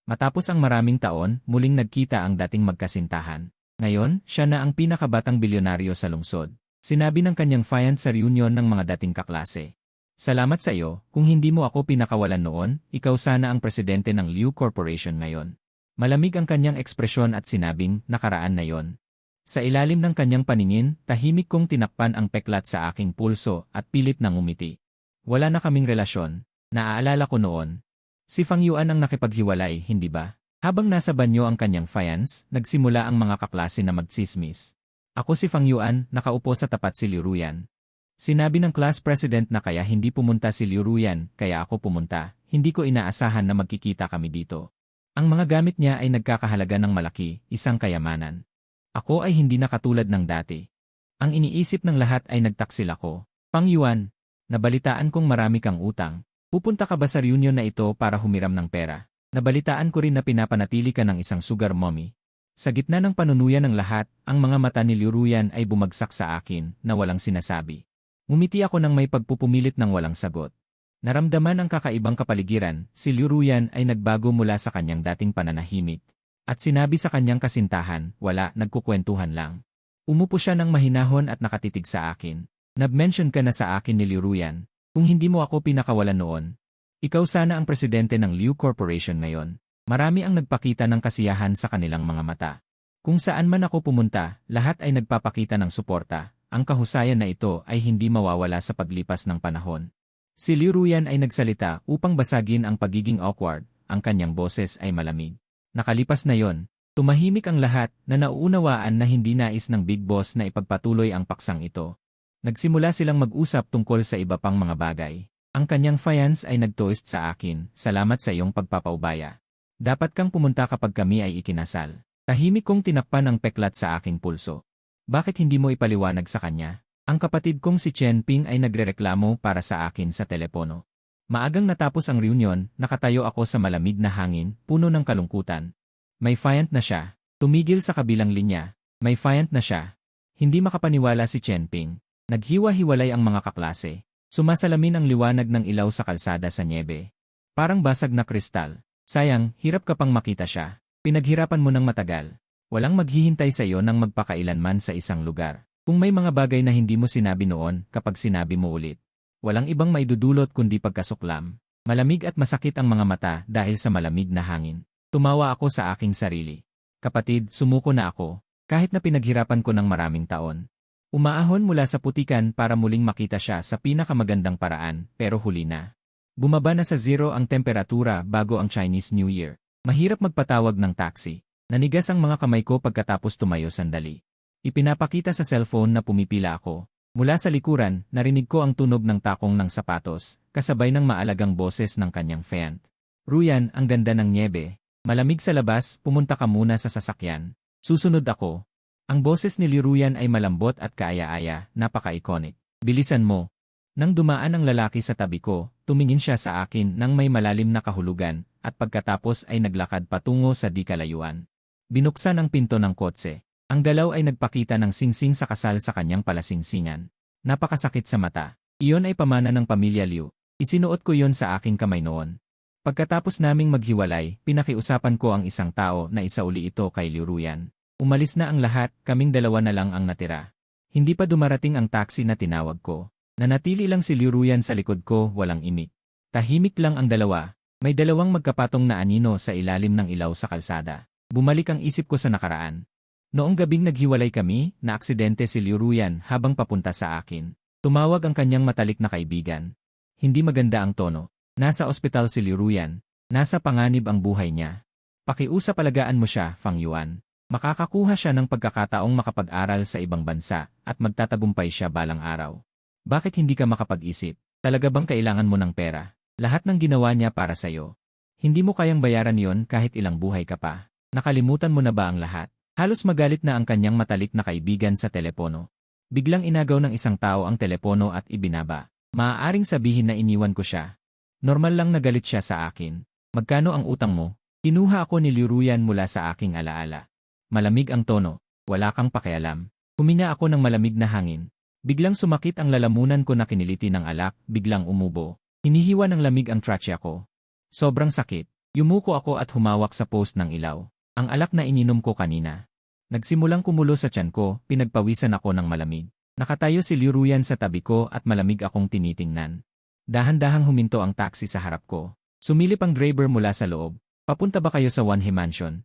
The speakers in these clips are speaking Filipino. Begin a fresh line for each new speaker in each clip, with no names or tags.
Matapos ang maraming taon, muling nagkita ang dating magkasintahan. Ngayon, siya na ang pinakabatang bilyonaryo sa lungsod. Sinabi ng kanyang client sa reunion ng mga dating kaklase. Salamat sa iyo, kung hindi mo ako pinakawalan noon, ikaw sana ang presidente ng Liu Corporation ngayon. Malamig ang kanyang ekspresyon at sinabing, nakaraan na yon. Sa ilalim ng kanyang paningin, tahimik kong tinakpan ang peklat sa aking pulso at pilit nang umiti. Wala na kaming relasyon. Naaalala ko noon. Si Fang Yuan ang nakipaghiwalay, hindi ba? Habang nasa banyo ang kanyang fiance, nagsimula ang mga kaklase na magtsismis. Ako si Fang Yuan, nakaupo sa tapat si Liu Ruyan. Sinabi ng class president na kaya hindi pumunta si Liu Ruyan, kaya ako pumunta, hindi ko inaasahan na magkikita kami dito. Ang mga gamit niya ay nagkakahalaga ng malaki, isang kayamanan. Ako ay hindi na katulad ng dati. Ang iniisip ng lahat ay nagtaksil ako. Fang Yuan, nabalitaan kong marami kang utang. Pupunta ka ba sa reunion na ito para humiram ng pera? Nabalitaan ko rin na pinapanatili ka ng isang sugar mommy. Sa gitna ng panunuyan ng lahat, ang mga mata ni Liu Ruyan ay bumagsak sa akin na walang sinasabi. Ngumiti ako ng may pagpupumilit ng walang sagot. Naramdaman ang kakaibang kapaligiran, si Liu Ruyan ay nagbago mula sa kanyang dating pananahimik. At sinabi sa kanyang kasintahan, wala, nagkukwentuhan lang. Umupo siya ng mahinahon at nakatitig sa akin. Nag-mention ka na sa akin ni Liu Ruyan. Kung hindi mo ako pinakawalan noon, ikaw sana ang presidente ng Liu Corporation ngayon. Marami ang nagpakita ng kasiyahan sa kanilang mga mata. Kung saan man ako pumunta, lahat ay nagpapakita ng suporta. Ang kahusayan na ito ay hindi mawawala sa paglipas ng panahon. Si Liu Ruyan ay nagsalita upang basagin ang pagiging awkward, ang kanyang boses ay malamig. Nakalipas na yon, tumahimik ang lahat na nauunawaan na hindi nais ng big boss na ipagpatuloy ang paksang ito. Nagsimula silang mag-usap tungkol sa iba pang mga bagay. Ang kanyang fiance ay nag-toast sa akin, salamat sa iyong pagpapaubaya. Dapat kang pumunta kapag kami ay ikinasal. Tahimik kong tinakpan ang peklat sa aking pulso. Bakit hindi mo ipaliwanag sa kanya? Ang kapatid kong si Chen Ping ay nagrereklamo para sa akin sa telepono. Maagang natapos ang reunion, nakatayo ako sa malamig na hangin, puno ng kalungkutan. May client na siya. Tumigil sa kabilang linya. May client na siya. Hindi makapaniwala si Chen Ping. Naghiwa-hiwalay ang mga kaklase. Sumasalamin ang liwanag ng ilaw sa kalsada sa nyebe. Parang basag na kristal. Sayang, hirap ka pang makita siya. Pinaghirapan mo ng matagal. Walang maghihintay sa iyo nang magpakailanman sa isang lugar. Kung may mga bagay na hindi mo sinabi noon, kapag sinabi mo ulit. Walang ibang maidudulot kundi pagkasuklam. Malamig at masakit ang mga mata dahil sa malamig na hangin. Tumawa ako sa aking sarili. Kapatid, sumuko na ako. Kahit na pinaghirapan ko ng maraming taon. Umaahon mula sa putikan para muling makita siya sa pinakamagandang paraan, pero huli na. Bumaba na sa zero ang temperatura bago ang Chinese New Year. Mahirap magpatawag ng taxi. Nanigas ang mga kamay ko pagkatapos tumayo sandali. Ipinapakita sa cellphone na pumipila ako. Mula sa likuran, narinig ko ang tunog ng takong ng sapatos, kasabay ng maalagang boses ng kanyang fiant. Ruyan, ang ganda ng nyebe. Malamig sa labas, pumunta ka muna sa sasakyan. Susunod ako. Ang boses ni Liu Ruyan ay malambot at kaaya-aya, napaka-iconic. Bilisan mo. Nang dumaan ang lalaki sa tabi ko, tumingin siya sa akin nang may malalim na kahulugan, at pagkatapos ay naglakad patungo sa di kalayuan. Binuksan ang pinto ng kotse. Ang galaw ay nagpakita ng singsing sa kasal sa kanyang palasingsingan. Napakasakit sa mata. Iyon ay pamana ng pamilya Liu. Isinuot ko yon sa aking kamay noon. Pagkatapos naming maghiwalay, pinakiusapan ko ang isang tao na isauli ito kay Liu Ruyan. Umalis na ang lahat, kaming dalawa na lang ang natira. Hindi pa dumarating ang taxi na tinawag ko. Nanatili lang si Liu Ruyan sa likod ko, walang imik. Tahimik lang ang dalawa. May dalawang magkapatong na anino sa ilalim ng ilaw sa kalsada. Bumalik ang isip ko sa nakaraan. Noong gabing naghiwalay kami, naaksidente si Liu Ruyan habang papunta sa akin. Tumawag ang kanyang matalik na kaibigan. Hindi maganda ang tono. Nasa ospital si Liu Ruyan. Nasa panganib ang buhay niya. Pakiusap-alagaan mo siya, Fang Yuan. Makakakuha siya ng pagkakataong makapag-aral sa ibang bansa at magtatagumpay siya balang araw. Bakit hindi ka makapag-isip? Talaga bang kailangan mo ng pera? Lahat ng ginawa niya para sa'yo. Hindi mo kayang bayaran yon kahit ilang buhay ka pa. Nakalimutan mo na ba ang lahat? Halos magalit na ang kanyang matalik na kaibigan sa telepono. Biglang inagaw ng isang tao ang telepono at ibinaba. Maaaring sabihin na iniwan ko siya. Normal lang nagalit siya sa akin. Magkano ang utang mo? Kinuha ako ni Liu Ruyan mula sa aking alaala. Malamig ang tono. Wala kang pakialam. Huminga ako ng malamig na hangin. Biglang sumakit ang lalamunan ko na kiniliti ng alak, biglang umubo. Hinihiwa ng lamig ang trachea ko. Sobrang sakit. Yumuko ako at humawak sa post ng ilaw. Ang alak na ininom ko kanina. Nagsimulang kumulo sa tiyan ko, pinagpawisan ako ng malamig. Nakatayo si Liu Ruyan sa tabi ko at malamig akong tinitingnan. Dahan-dahang huminto ang taxi sa harap ko. Sumilip ang driver mula sa loob. Papunta ba kayo sa Wanhee Mansion?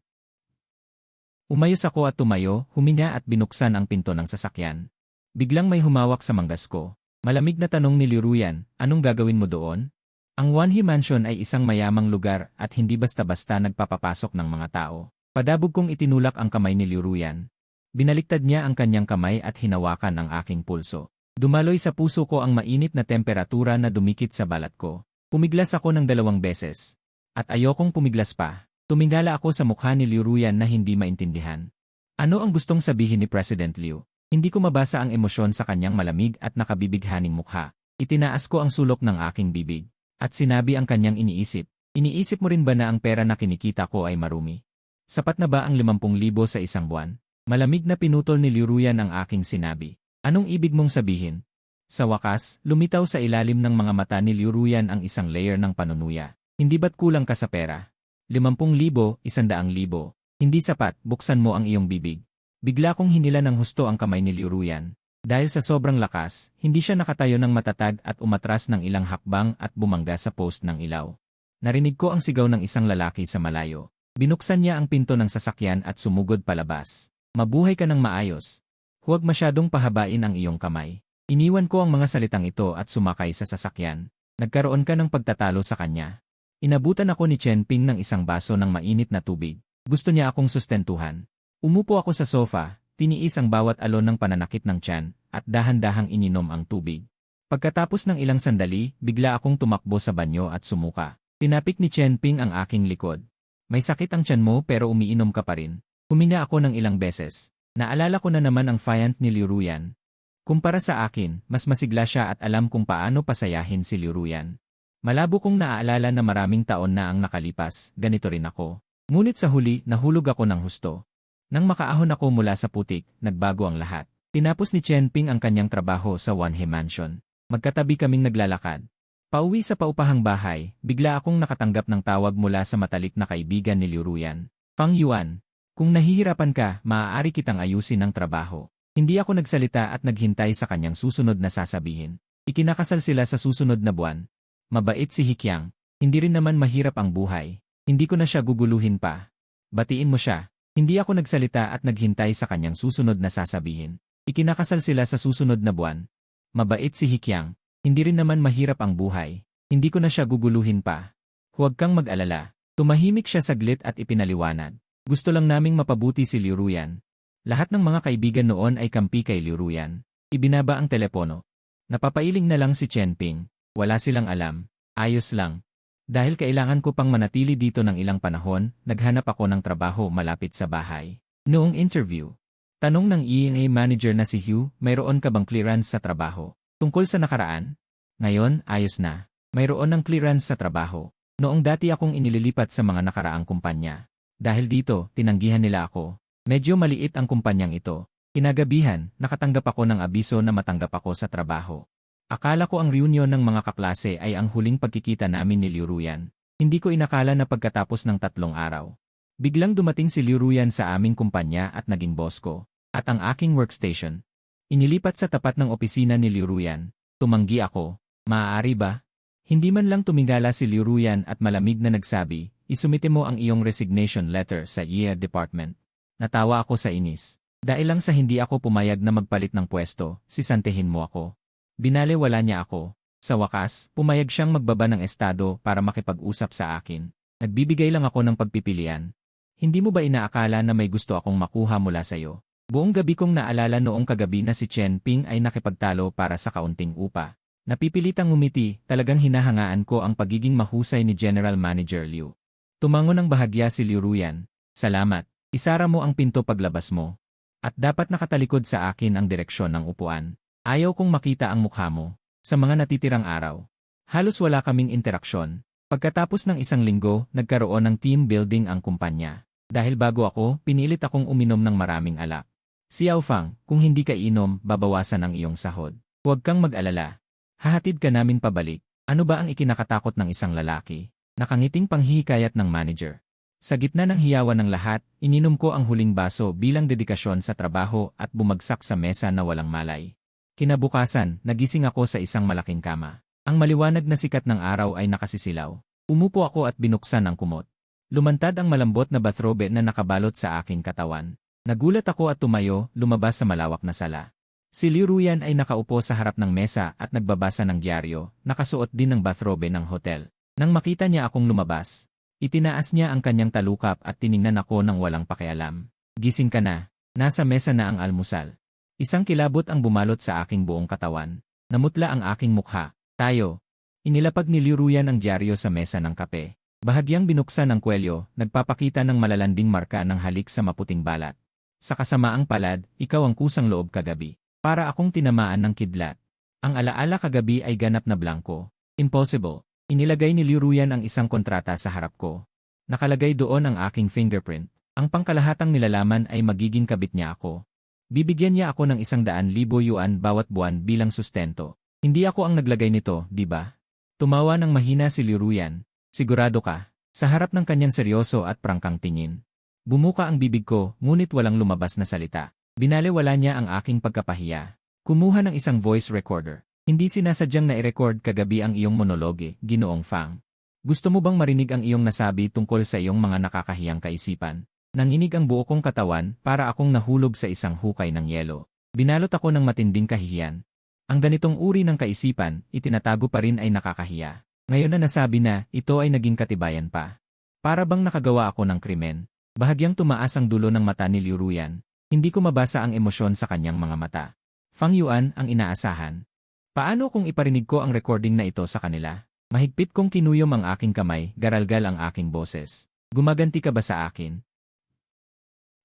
Umayos ako at tumayo, huminga at binuksan ang pinto ng sasakyan. Biglang may humawak sa manggas ko. Malamig na tanong ni Liu Ruyan, anong gagawin mo doon? Ang Wanhee Mansion ay isang mayamang lugar at hindi basta-basta nagpapapasok ng mga tao. Padabog kong itinulak ang kamay ni Liu Ruyan. Binaliktad niya ang kanyang kamay at hinawakan ang aking pulso. Dumaloy sa puso ko ang mainit na temperatura na dumikit sa balat ko. Pumiglas ako ng 2 beses. At ayokong pumiglas pa. Tumingala ako sa mukha ni Liu Ruyan na hindi maintindihan. Ano ang gustong sabihin ni President Liu? Hindi ko mabasa ang emosyon sa kanyang malamig at nakabibighaning mukha. Itinaas ko ang sulok ng aking bibig. At sinabi ang kanyang iniisip. Iniisip mo rin ba na ang pera na kinikita ko ay marumi? Sapat na ba ang 50,000 sa isang buwan? Malamig na pinutol ni Liu Ruyan ang aking sinabi. Anong ibig mong sabihin? Sa wakas, lumitaw sa ilalim ng mga mata ni Liu Ruyan ang isang layer ng panunuya. Hindi ba't kulang ka sa pera? 50,000, 100,000. Hindi sapat, buksan mo ang iyong bibig. Bigla kong hinila ng husto ang kamay ni Liu Ruyan. Dahil sa sobrang lakas, hindi siya nakatayo ng matatag at umatras ng ilang hakbang at bumangga sa post ng ilaw. Narinig ko ang sigaw ng isang lalaki sa malayo. Binuksan niya ang pinto ng sasakyan at sumugod palabas. Mabuhay ka ng maayos. Huwag masyadong pahabain ang iyong kamay. Iniwan ko ang mga salitang ito at sumakay sa sasakyan. Nagkaroon ka ng pagtatalo sa kanya. Inabutan ako ni Chen Ping ng isang baso ng mainit na tubig. Gusto niya akong sustentuhan. Umupo ako sa sofa, tiniis ang bawat alon ng pananakit ng tiyan, at dahan-dahang ininom ang tubig. Pagkatapos ng ilang sandali, bigla akong tumakbo sa banyo at sumuka. Tinapik ni Chen Ping ang aking likod. May sakit ang tiyan mo pero umiinom ka pa rin. Huminga ako ng ilang beses. Naalala ko na naman ang fiant ni Liu Ruyan. Kumpara sa akin, mas masigla siya at alam kung paano pasayahin si Liu Ruyan. Malabo kong naaalala na maraming taon na ang nakalipas, ganito rin ako. Ngunit sa huli, nahulog ako ng husto. Nang makaahon ako mula sa putik, nagbago ang lahat. Tinapos ni Chen Ping ang kanyang trabaho sa Wanhee Mansion. Magkatabi kaming naglalakad. Pauwi sa paupahang bahay, bigla akong nakatanggap ng tawag mula sa matalik na kaibigan ni Liu Ruyan. Fang Yuan, kung nahihirapan ka, maaari kitang ayusin ang trabaho. Hindi ako nagsalita at naghintay sa kanyang susunod na sasabihin. Ikinakasal sila sa susunod na buwan. Mabait si Hikyang. Hindi rin naman mahirap ang buhay. Hindi ko na siya guguluhin pa. Batiin mo siya. Hindi ako nagsalita at naghintay sa kanyang susunod na sasabihin. Ikinakasal sila sa susunod na buwan. Mabait si Hikyang. Hindi rin naman mahirap ang buhay. Hindi ko na siya guguluhin pa. Huwag kang mag-alala. Tumahimik siya saglit at ipinaliwanag. Gusto lang naming mapabuti si Liu Ruyan. Lahat ng mga kaibigan noon ay kampi kay Liu Ruyan. Ibinaba ang telepono. Napapailing na lang si Chen Ping. Wala silang alam. Ayos lang. Dahil kailangan ko pang manatili dito ng ilang panahon, naghanap ako ng trabaho malapit sa bahay. Noong interview, tanong ng E&A manager na si Hugh, mayroon ka bang clearance sa trabaho? Tungkol sa nakaraan? Ngayon, ayos na. Mayroon ng clearance sa trabaho. Noong dati akong inililipat sa mga nakaraang kumpanya. Dahil dito, tinanggihan nila ako. Medyo maliit ang kumpanyang ito. Kinagabihan, nakatanggap ako ng abiso na matanggap ako sa trabaho. Akala ko ang reunion ng mga kaklase ay ang huling pagkikita namin ni Liu Ruyan. Hindi ko inakala na pagkatapos ng 3 araw. Biglang dumating si Liu Ruyan sa aming kumpanya at naging boss ko. At ang aking workstation. Inilipat sa tapat ng opisina ni Liu Ruyan. Tumanggi ako. Maaari ba? Hindi man lang tumingala si Liu Ruyan at malamig na nagsabi, isumite mo ang iyong resignation letter sa EA department. Natawa ako sa inis. Dahil lang sa hindi ako pumayag na magpalit ng pwesto, sisantehin mo ako. Binalewala niya ako. Sa wakas, pumayag siyang magbaba ng estado para makipag-usap sa akin. Nagbibigay lang ako ng pagpipilian. Hindi mo ba inaakala na may gusto akong makuha mula sa'yo? Buong gabi kong naalala noong kagabi na si Chen Ping ay nakipagtalo para sa kaunting upa. Napipilitang ngumiti, talagang hinahangaan ko ang pagiging mahusay ni General Manager Liu. Tumango ng bahagya si Liu Ruyan. Salamat. Isara mo ang pinto paglabas mo. At dapat nakatalikod sa akin ang direksyon ng upuan. Ayaw kong makita ang mukha mo. Sa mga natitirang araw. Halos wala kaming interaksyon. Pagkatapos ng 1 linggo, nagkaroon ng team building ang kumpanya. Dahil bago ako, pinilit akong uminom ng maraming alak. Xiao Fang, kung hindi ka inom, babawasan ang iyong sahod. Huwag kang mag-alala. Hahatid ka namin pabalik. Ano ba ang ikinakatakot ng isang lalaki? Nakangiting panghihikayat ng manager. Sa gitna ng hiyawan ng lahat, ininom ko ang huling baso bilang dedikasyon sa trabaho at bumagsak sa mesa na walang malay. Kinabukasan, nagising ako sa isang malaking kama. Ang maliwanag na sikat ng araw ay nakasisilaw. Umupo ako at binuksan ang kumot. Lumantad ang malambot na bathrobe na nakabalot sa aking katawan. Nagulat ako at tumayo, lumabas sa malawak na sala. Si Liu Ruyan ay nakaupo sa harap ng mesa at nagbabasa ng dyaryo, nakasuot din ng bathrobe ng hotel. Nang makita niya akong lumabas, itinaas niya ang kanyang talukap at tiningnan ako ng walang pakialam. Gising ka na. Nasa mesa na ang almusal. Isang kilabot ang bumalot sa aking buong katawan. Namutla ang aking mukha. Tayo. Inilapag ni Liu Ruyan ang dyaryo sa mesa ng kape. Bahagyang binuksan ang kwelyo, nagpapakita ng malalanding marka ng halik sa maputing balat. Sa kasamaang palad, ikaw ang kusang loob kagabi. Para akong tinamaan ng kidlat. Ang alaala kagabi ay ganap na blanko. Impossible. Inilagay ni Liu Ruyan ang isang kontrata sa harap ko. Nakalagay doon ang aking fingerprint. Ang pangkalahatang nilalaman ay magiging kabit niya ako. Bibigyan niya ako ng 100,000 yuan bawat buwan bilang sustento. Hindi ako ang naglagay nito, di ba? Tumawa ng mahina si Liu Ruyan. Sigurado ka? Sa harap ng kanyang seryoso at prangkang tingin. Bumuka ang bibig ko, ngunit walang lumabas na salita. Binalewala niya ang aking pagkapahiya. Kumuha ng isang voice recorder. Hindi sinasadyang na-i-record kagabi ang iyong monologe, Ginoong Fang. Gusto mo bang marinig ang iyong nasabi tungkol sa iyong mga nakakahiyang kaisipan? Nanginig ang buo kong katawan para akong nahulog sa isang hukay ng yelo. Binalot ako ng matinding kahihiyan. Ang ganitong uri ng kaisipan, itinatago pa rin ay nakakahiya. Ngayon na nasabi na, ito ay naging katibayan pa. Para bang nakagawa ako ng krimen? Bahagyang tumaas ang dulo ng mata ni Liu Ruyan. Hindi ko mabasa ang emosyon sa kanyang mga mata. Fang Yuan ang inaasahan. Paano kung iparinig ko ang recording na ito sa kanila? Mahigpit kong kinuyom ang aking kamay, garalgal ang aking boses. Gumaganti ka ba sa akin?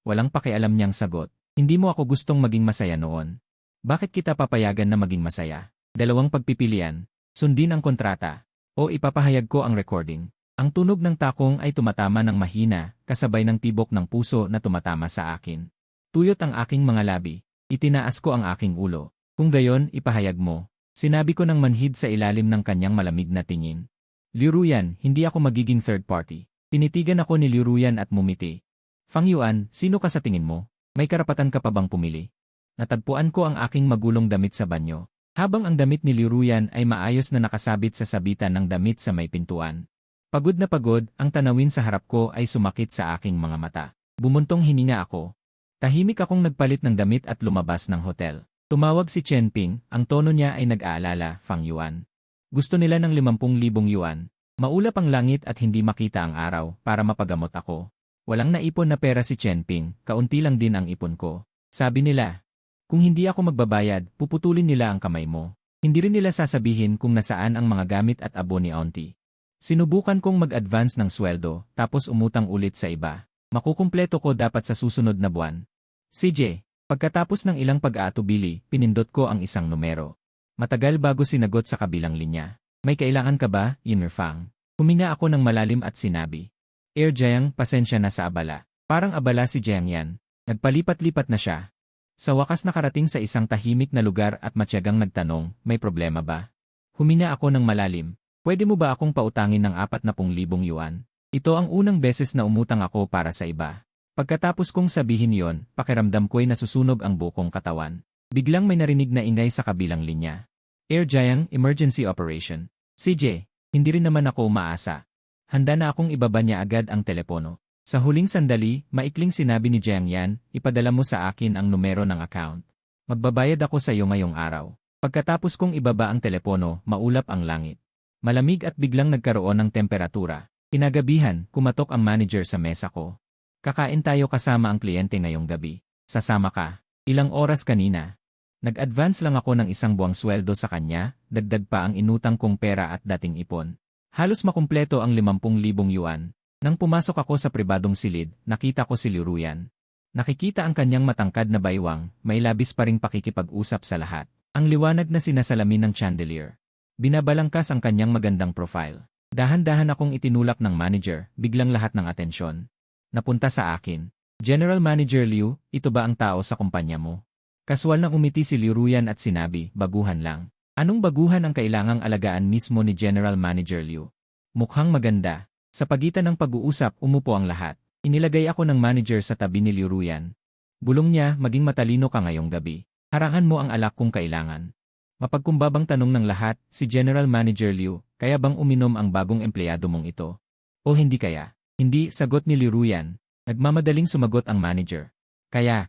Walang pakialam niyang sagot. Hindi mo ako gustong maging masaya noon. Bakit kita papayagan na maging masaya? Dalawang pagpipilian. Sundin ang kontrata. O ipapahayag ko ang recording. Ang tunog ng takong ay tumatama ng mahina, kasabay ng tibok ng puso na tumatama sa akin. Tuyot ang aking mga labi. Itinaas ko ang aking ulo. Kung gayon, ipahayag mo. Sinabi ko ng manhid sa ilalim ng kanyang malamig na tingin. Liu Ruyan, hindi ako magiging third party. Tinitigan ako ni Liu Ruyan at mumiti. Fang Yuan, sino ka sa tingin mo? May karapatan ka pa bang pumili? Natagpuan ko ang aking magulong damit sa banyo. Habang ang damit ni Liu Ruyan ay maayos na nakasabit sa sabitan ng damit sa may pintuan. Pagod na pagod, ang tanawin sa harap ko ay sumakit sa aking mga mata. Bumuntong hininga ako. Tahimik akong nagpalit ng damit at lumabas ng hotel. Tumawag si Chen Ping, ang tono niya ay nag-aalala, Fang Yuan. Gusto nila ng 50,000 yuan. Maulap ang langit at hindi makita ang araw para mapagamot ako. Walang naipon na pera si Chen Ping, kaunti lang din ang ipon ko. Sabi nila, kung hindi ako magbabayad, puputulin nila ang kamay mo. Hindi rin nila sasabihin kung nasaan ang mga gamit at abo ni Auntie. Sinubukan kong mag-advance ng sweldo, tapos umutang ulit sa iba. Makukumpleto ko dapat sa susunod na buwan. CJ, pagkatapos ng ilang pag-aatubili, pinindot ko ang isang numero. Matagal bago sinagot sa kabilang linya. May kailangan ka ba, Yinmer Fang? Huminga ako ng malalim at sinabi. Air Jiang, pasensya na sa abala. Parang abala si Jiang yan. Nagpalipat-lipat na siya. Sa wakas nakarating sa isang tahimik na lugar at matyagang nagtanong, may problema ba? Huminga ako ng malalim. Pwede mo ba akong pautangin ng 40,000 yuan? Ito ang unang beses na umutang ako para sa iba. Pagkatapos kong sabihin yon, pakiramdam ko'y nasusunog ang bukong katawan. Biglang may narinig na ingay sa kabilang linya. Air Jiang, emergency operation. CJ, hindi rin naman ako umaasa. Handa na akong ibaba niya agad ang telepono. Sa huling sandali, maikling sinabi ni Jiang Yan, ipadala mo sa akin ang numero ng account. Magbabayad ako sa iyo ngayong araw. Pagkatapos kong ibaba ang telepono, maulap ang langit. Malamig at biglang nagkaroon ng temperatura. Kinagabihan, kumatok ang manager sa mesa ko. Kakain tayo kasama ang kliyente ngayong gabi. Sasama ka. Ilang oras kanina. Nag-advance lang ako ng 1 buwang sweldo sa kanya, dagdag pa ang inutang kong pera at dating ipon. Halos makumpleto ang 50,000 yuan. Nang pumasok ako sa pribadong silid, nakita ko si Liu Ruyan. Nakikita ang kanyang matangkad na baywang, may labis pa ring pakikipag-usap sa lahat. Ang liwanag na sinasalamin ng chandelier. Binabalangkas ang kanyang magandang profile. Dahan-dahan akong itinulak ng manager, biglang lahat ng atensyon. Napunta sa akin. General Manager Liu, ito ba ang tao sa kumpanya mo? Kaswal nang umiti si Liu Ruyan at sinabi, baguhan lang. Anong baguhan ang kailangang alagaan mismo ni General Manager Liu? Mukhang maganda. Sa pagitan ng pag-uusap, umupo ang lahat. Inilagay ako ng manager sa tabi ni Liu Ruyan. Bulong niya, maging matalino ka ngayong gabi. Harangan mo ang alak kung kailangan. Mapagkumbabang tanong ng lahat, si General Manager Liu, kaya bang uminom ang bagong empleyado mong ito? O hindi kaya? Hindi, sagot ni Liu Ruyan. Nagmamadaling sumagot ang manager. Kaya.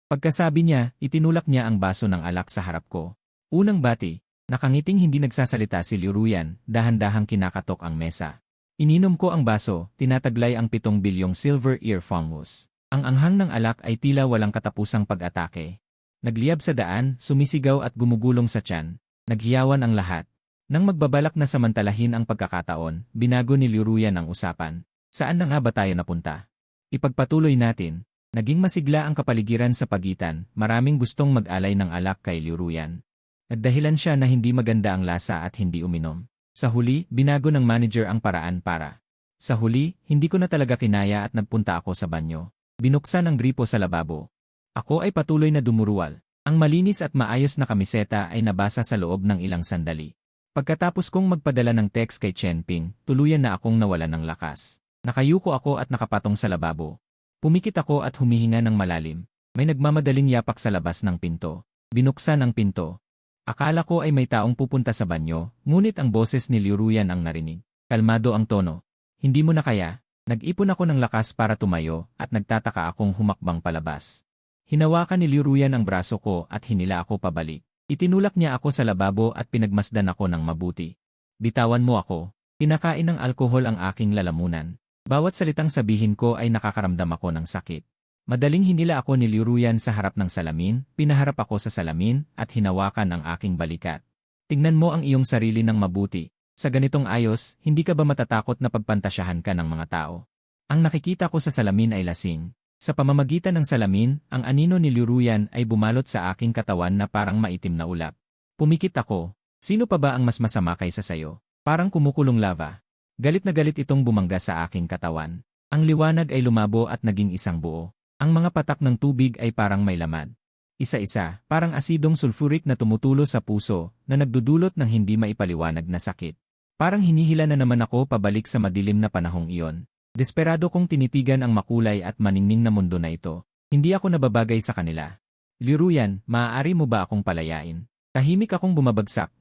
Pagkasabi niya, itinulak niya ang baso ng alak sa harap ko. Unang bati, nakangiting hindi nagsasalita si Liu Ruyan, dahan-dahang kinakatok ang mesa. Ininom ko ang baso, tinataglay ang 7 bilyong silver ear fungus. Ang anghang ng alak ay tila walang katapusang pag-atake. Nagliyab sa daan, sumisigaw at gumugulong sa tiyan. Naghiyawan ang lahat. Nang magbabalak na samantalahin ang pagkakataon, binago ni Liu Ruyan ang usapan. Saan na nga ba tayo napunta? Ipagpatuloy natin. Naging masigla ang kapaligiran sa pagitan, maraming gustong mag-alay ng alak kay Liu Ruyan. Nagdahilan siya na hindi maganda ang lasa at hindi uminom. Sa huli, binago ng manager ang paraan para. Sa huli, hindi ko na talaga kinaya at nagpunta ako sa banyo. Binuksan ang gripo sa lababo. Ako ay patuloy na dumuruwal. Ang malinis at maayos na kamiseta ay nabasa sa loob ng ilang sandali. Pagkatapos kong magpadala ng text kay Chen Ping, tuluyan na akong nawalan ng lakas. Nakayuko ako at nakapatong sa lababo. Pumikit ako at humihinga ng malalim. May nagmamadaling yapak sa labas ng pinto. Binuksan ang pinto. Akala ko ay may taong pupunta sa banyo, ngunit ang boses ni Liu Ruyan ang narinig. Kalmado ang tono. Hindi mo na kaya? Nag-ipon ako ng lakas para tumayo at nagtataka akong humakbang palabas. Hinawakan ni Liu Ruyan ang braso ko at hinila ako pabalik. Itinulak niya ako sa lababo at pinagmasdan ako ng mabuti. Bitawan mo ako. Kinakain ng alkohol ang aking lalamunan. Bawat salitang sabihin ko ay nakakaramdam ako ng sakit. Madaling hinila ako ni Liu Ruyan sa harap ng salamin, pinaharap ako sa salamin, at hinawakan ang aking balikat. Tingnan mo ang iyong sarili ng mabuti. Sa ganitong ayos, hindi ka ba matatakot na pagpantasyahan ka ng mga tao? Ang nakikita ko sa salamin ay lasing. Sa pamamagitan ng salamin, ang anino ni Liu Ruyan ay bumalot sa aking katawan na parang maitim na ulap. Pumikit ako. Sino pa ba ang mas masama kaysa sayo? Parang kumukulong lava. Galit na galit itong bumangga sa aking katawan. Ang liwanag ay lumabo at naging isang buo. Ang mga patak ng tubig ay parang may lamad. Isa-isa, parang asidong sulfuric na tumutulo sa puso na nagdudulot ng hindi maipaliwanag na sakit. Parang hinihila na naman ako pabalik sa madilim na panahong iyon. Desperado kong tinitigan ang makulay at maningning na mundo na ito. Hindi ako nababagay sa kanila. Liu Ruyan, maaari mo ba akong palayain? Tahimik akong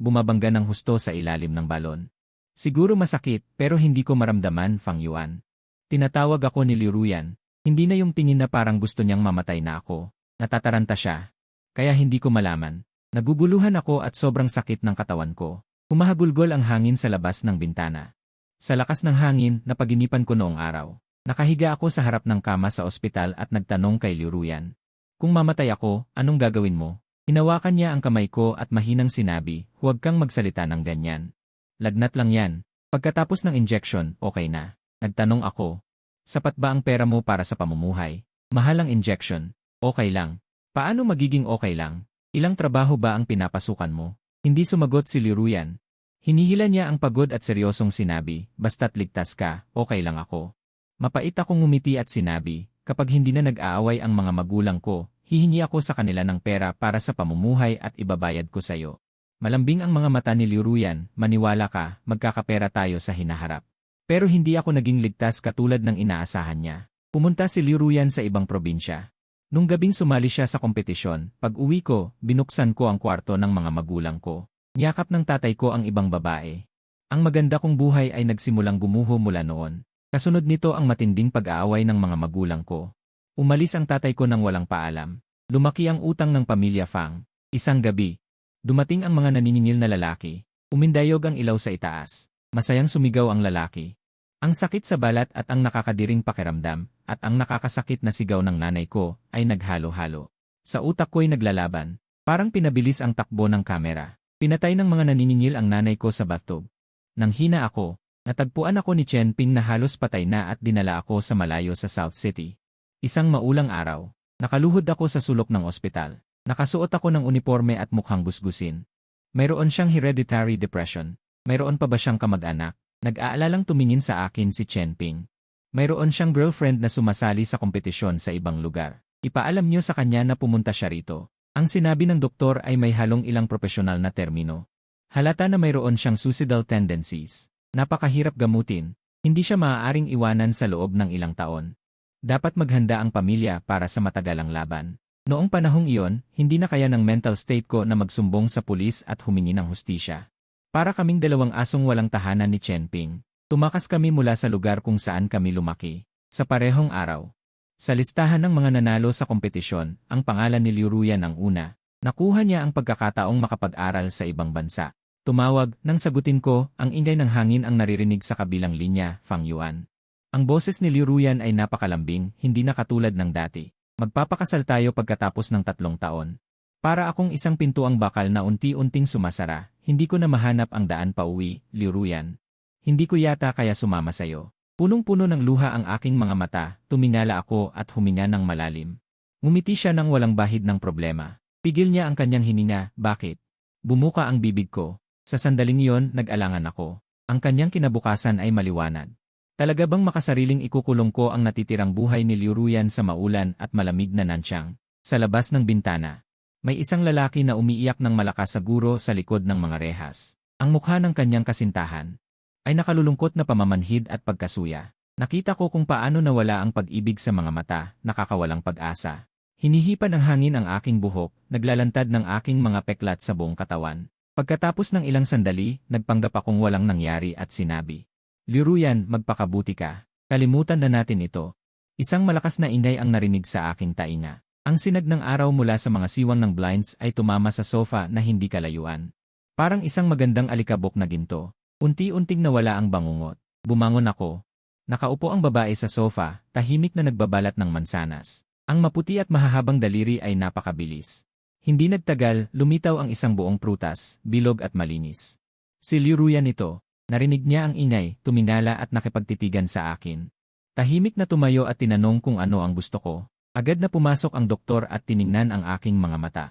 bumabangga ng husto sa ilalim ng balon. Siguro masakit, pero hindi ko maramdaman, Fang Yuan. Tinatawag ako ni Liu Ruyan. Hindi na yung tingin na parang gusto niyang mamatay na ako. Natataranta siya. Kaya hindi ko malaman. Naguguluhan ako at sobrang sakit ng katawan ko. Humahagulgol ang hangin sa labas ng bintana. Sa lakas ng hangin, napaginipan ko noong araw. Nakahiga ako sa harap ng kama sa ospital at nagtanong kay Liu Ruyan. Kung mamatay ako, anong gagawin mo? Hinawakan niya ang kamay ko at mahinang sinabi, huwag kang magsalita ng ganyan. Lagnat lang yan. Pagkatapos ng injection, okay na. Nagtanong ako. Sapat ba ang pera mo para sa pamumuhay? Mahal ang injection. Okay lang. Paano magiging okay lang? Ilang trabaho ba ang pinapasukan mo? Hindi sumagot si Liu Ruyan. Hinihila niya ang pagod at seryosong sinabi, basta't ligtas ka, okay lang ako. Mapait akong ngumiti at sinabi, kapag hindi na nag-aaway ang mga magulang ko, hihingi ako sa kanila ng pera para sa pamumuhay at ibabayad ko sa iyo. Malambing ang mga mata ni Liu Ruyan, maniwala ka, magkakapera tayo sa hinaharap. Pero hindi ako naging ligtas katulad ng inaasahan niya. Pumunta si Liu Ruyan sa ibang probinsya. Nung gabing sumali siya sa kompetisyon, pag-uwi ko, binuksan ko ang kwarto ng mga magulang ko. Niyakap ng tatay ko ang ibang babae. Ang maganda kong buhay ay nagsimulang gumuho mula noon. Kasunod nito ang matinding pag-aaway ng mga magulang ko. Umalis ang tatay ko nang walang paalam. Lumaki ang utang ng pamilya Fang. Isang gabi, dumating ang mga naniningil na lalaki. Umindayog ang ilaw sa itaas. Masayang sumigaw ang lalaki. Ang sakit sa balat at ang nakakadiring pakiramdam, at ang nakakasakit na sigaw ng nanay ko, ay naghalo-halo. Sa utak ko'y naglalaban. Parang pinabilis ang takbo ng kamera. Pinatay ng mga naniningil ang nanay ko sa bathtub. Nang hina ako, natagpuan ako ni Chen Ping na halos patay na at dinala ako sa malayo sa South City. Isang maulang araw, nakaluhod ako sa sulok ng ospital. Nakasuot ako ng uniforme at mukhang gusgusin. Mayroon siyang hereditary depression. Mayroon pa ba siyang kamag-anak? Nag-aalalang tumingin sa akin si Chen Ping. Mayroon siyang girlfriend na sumasali sa kompetisyon sa ibang lugar. Ipaalam niyo sa kanya na pumunta siya rito. Ang sinabi ng doktor ay may halong ilang profesional na termino. Halata na mayroon siyang suicidal tendencies. Napakahirap gamutin. Hindi siya maaaring iwanan sa loob ng ilang taon. Dapat maghanda ang pamilya para sa matagalang laban. Noong panahong iyon, hindi na kaya ng mental state ko na magsumbong sa pulis at humingi ng hustisya. Para kaming dalawang asong walang tahanan ni Chen Ping. Tumakas kami mula sa lugar kung saan kami lumaki. Sa parehong araw. Sa listahan ng mga nanalo sa kompetisyon, ang pangalan ni Liu Ruyan ang una. Nakuha niya ang pagkakataong makapag-aral sa ibang bansa. Tumawag, nang sagutin ko, ang ingay ng hangin ang naririnig sa kabilang linya, Fang Yuan. Ang boses ni Liu Ruyan ay napakalambing, hindi na katulad ng dati. Magpapakasal tayo pagkatapos ng 3 taon. Para akong isang pintuang bakal na unti-unting sumasara, hindi ko na mahanap ang daan pauwi, Liu Ruyan. Hindi ko yata kaya sumama sa'yo. Punong-puno ng luha ang aking mga mata, tumingala ako at huminga ng malalim. Ngumiti siya ng walang bahid ng problema. Pigil niya ang kanyang hininga, bakit? Bumuka ang bibig ko. Sa sandaling iyon, nag-alangan ako. Ang kanyang kinabukasan ay maliwanag. Talaga bang makasariling ikukulong ko ang natitirang buhay ni Liu Ruyan sa maulan at malamig na Nanchang? Sa labas ng bintana, may isang lalaki na umiiyak ng malakas siguro sa likod ng mga rehas. Ang mukha ng kanyang kasintahan ay nakalulungkot na pamamanhid at pagkasuya. Nakita ko kung paano nawala ang pag-ibig sa mga mata, nakakawalang pag-asa. Hinihipan ng hangin ang aking buhok, naglalantad ng aking mga peklat sa buong katawan. Pagkatapos ng ilang sandali, nagpanggap akong walang nangyari at sinabi, Liu Ruyan, magpakabuti ka. Kalimutan na natin ito. Isang malakas na ingay ang narinig sa aking tainga. Ang sinag ng araw mula sa mga siwang ng blinds ay tumama sa sofa na hindi kalayuan. Parang isang magandang alikabok na ginto. Unti-unting nawala ang bangungot. Bumangon ako. Nakaupo ang babae sa sofa, tahimik na nagbabalat ng mansanas. Ang maputi at mahahabang daliri ay napakabilis. Hindi nagtagal, lumitaw ang isang buong prutas, bilog at malinis. Si Liu Ruyan ito. Narinig niya ang ingay, tumingala at nakipagtitigan sa akin. Tahimik na tumayo at tinanong kung ano ang gusto ko. Agad na pumasok ang doktor at tiningnan ang aking mga mata.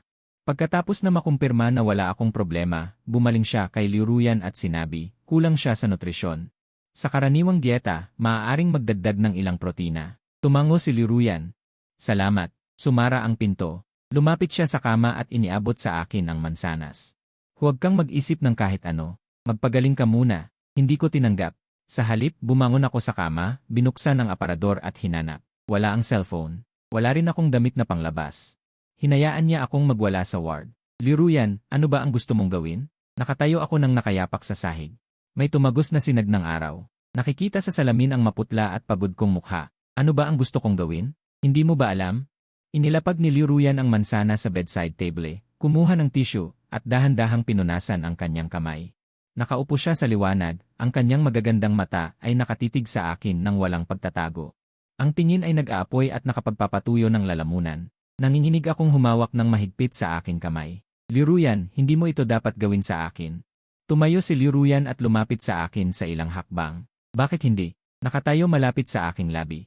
Pagkatapos na makumpirma na wala akong problema, bumaling siya kay Liu Ruyan at sinabi, kulang siya sa nutrisyon. Sa karaniwang dieta, maaaring magdagdag ng ilang protina. Tumango si Liu Ruyan. Salamat. Sumara ang pinto. Lumapit siya sa kama at iniabot sa akin ang mansanas. Huwag kang mag-isip ng kahit ano. Magpagaling ka muna. Hindi ko tinanggap. Sa halip, bumangon ako sa kama, binuksan ang aparador at hinanap. Wala ang cellphone. Wala rin akong damit na panglabas. Hinayaan niya akong magwala sa ward. Liu Ruyan, ano ba ang gusto mong gawin? Nakatayo ako ng nakayapak sa sahig. May tumagos na sinag ng araw. Nakikita sa salamin ang maputla at pagod kong mukha. Ano ba ang gusto kong gawin? Hindi mo ba alam? Inilapag ni Liu Ruyan ang mansana sa bedside table, kumuha ng tissue, at dahan-dahang pinunasan ang kanyang kamay. Nakaupo siya sa liwanag, ang kanyang magagandang mata ay nakatitig sa akin ng walang pagtatago. Ang tingin ay nag-aapoy at nakapagpapatuyo ng lalamunan. Nanginginig akong humawak ng mahigpit sa aking kamay. Liu Ruyan, hindi mo ito dapat gawin sa akin. Tumayo si Liu Ruyan at lumapit sa akin sa ilang hakbang. Bakit hindi? Nakatayo malapit sa aking labi.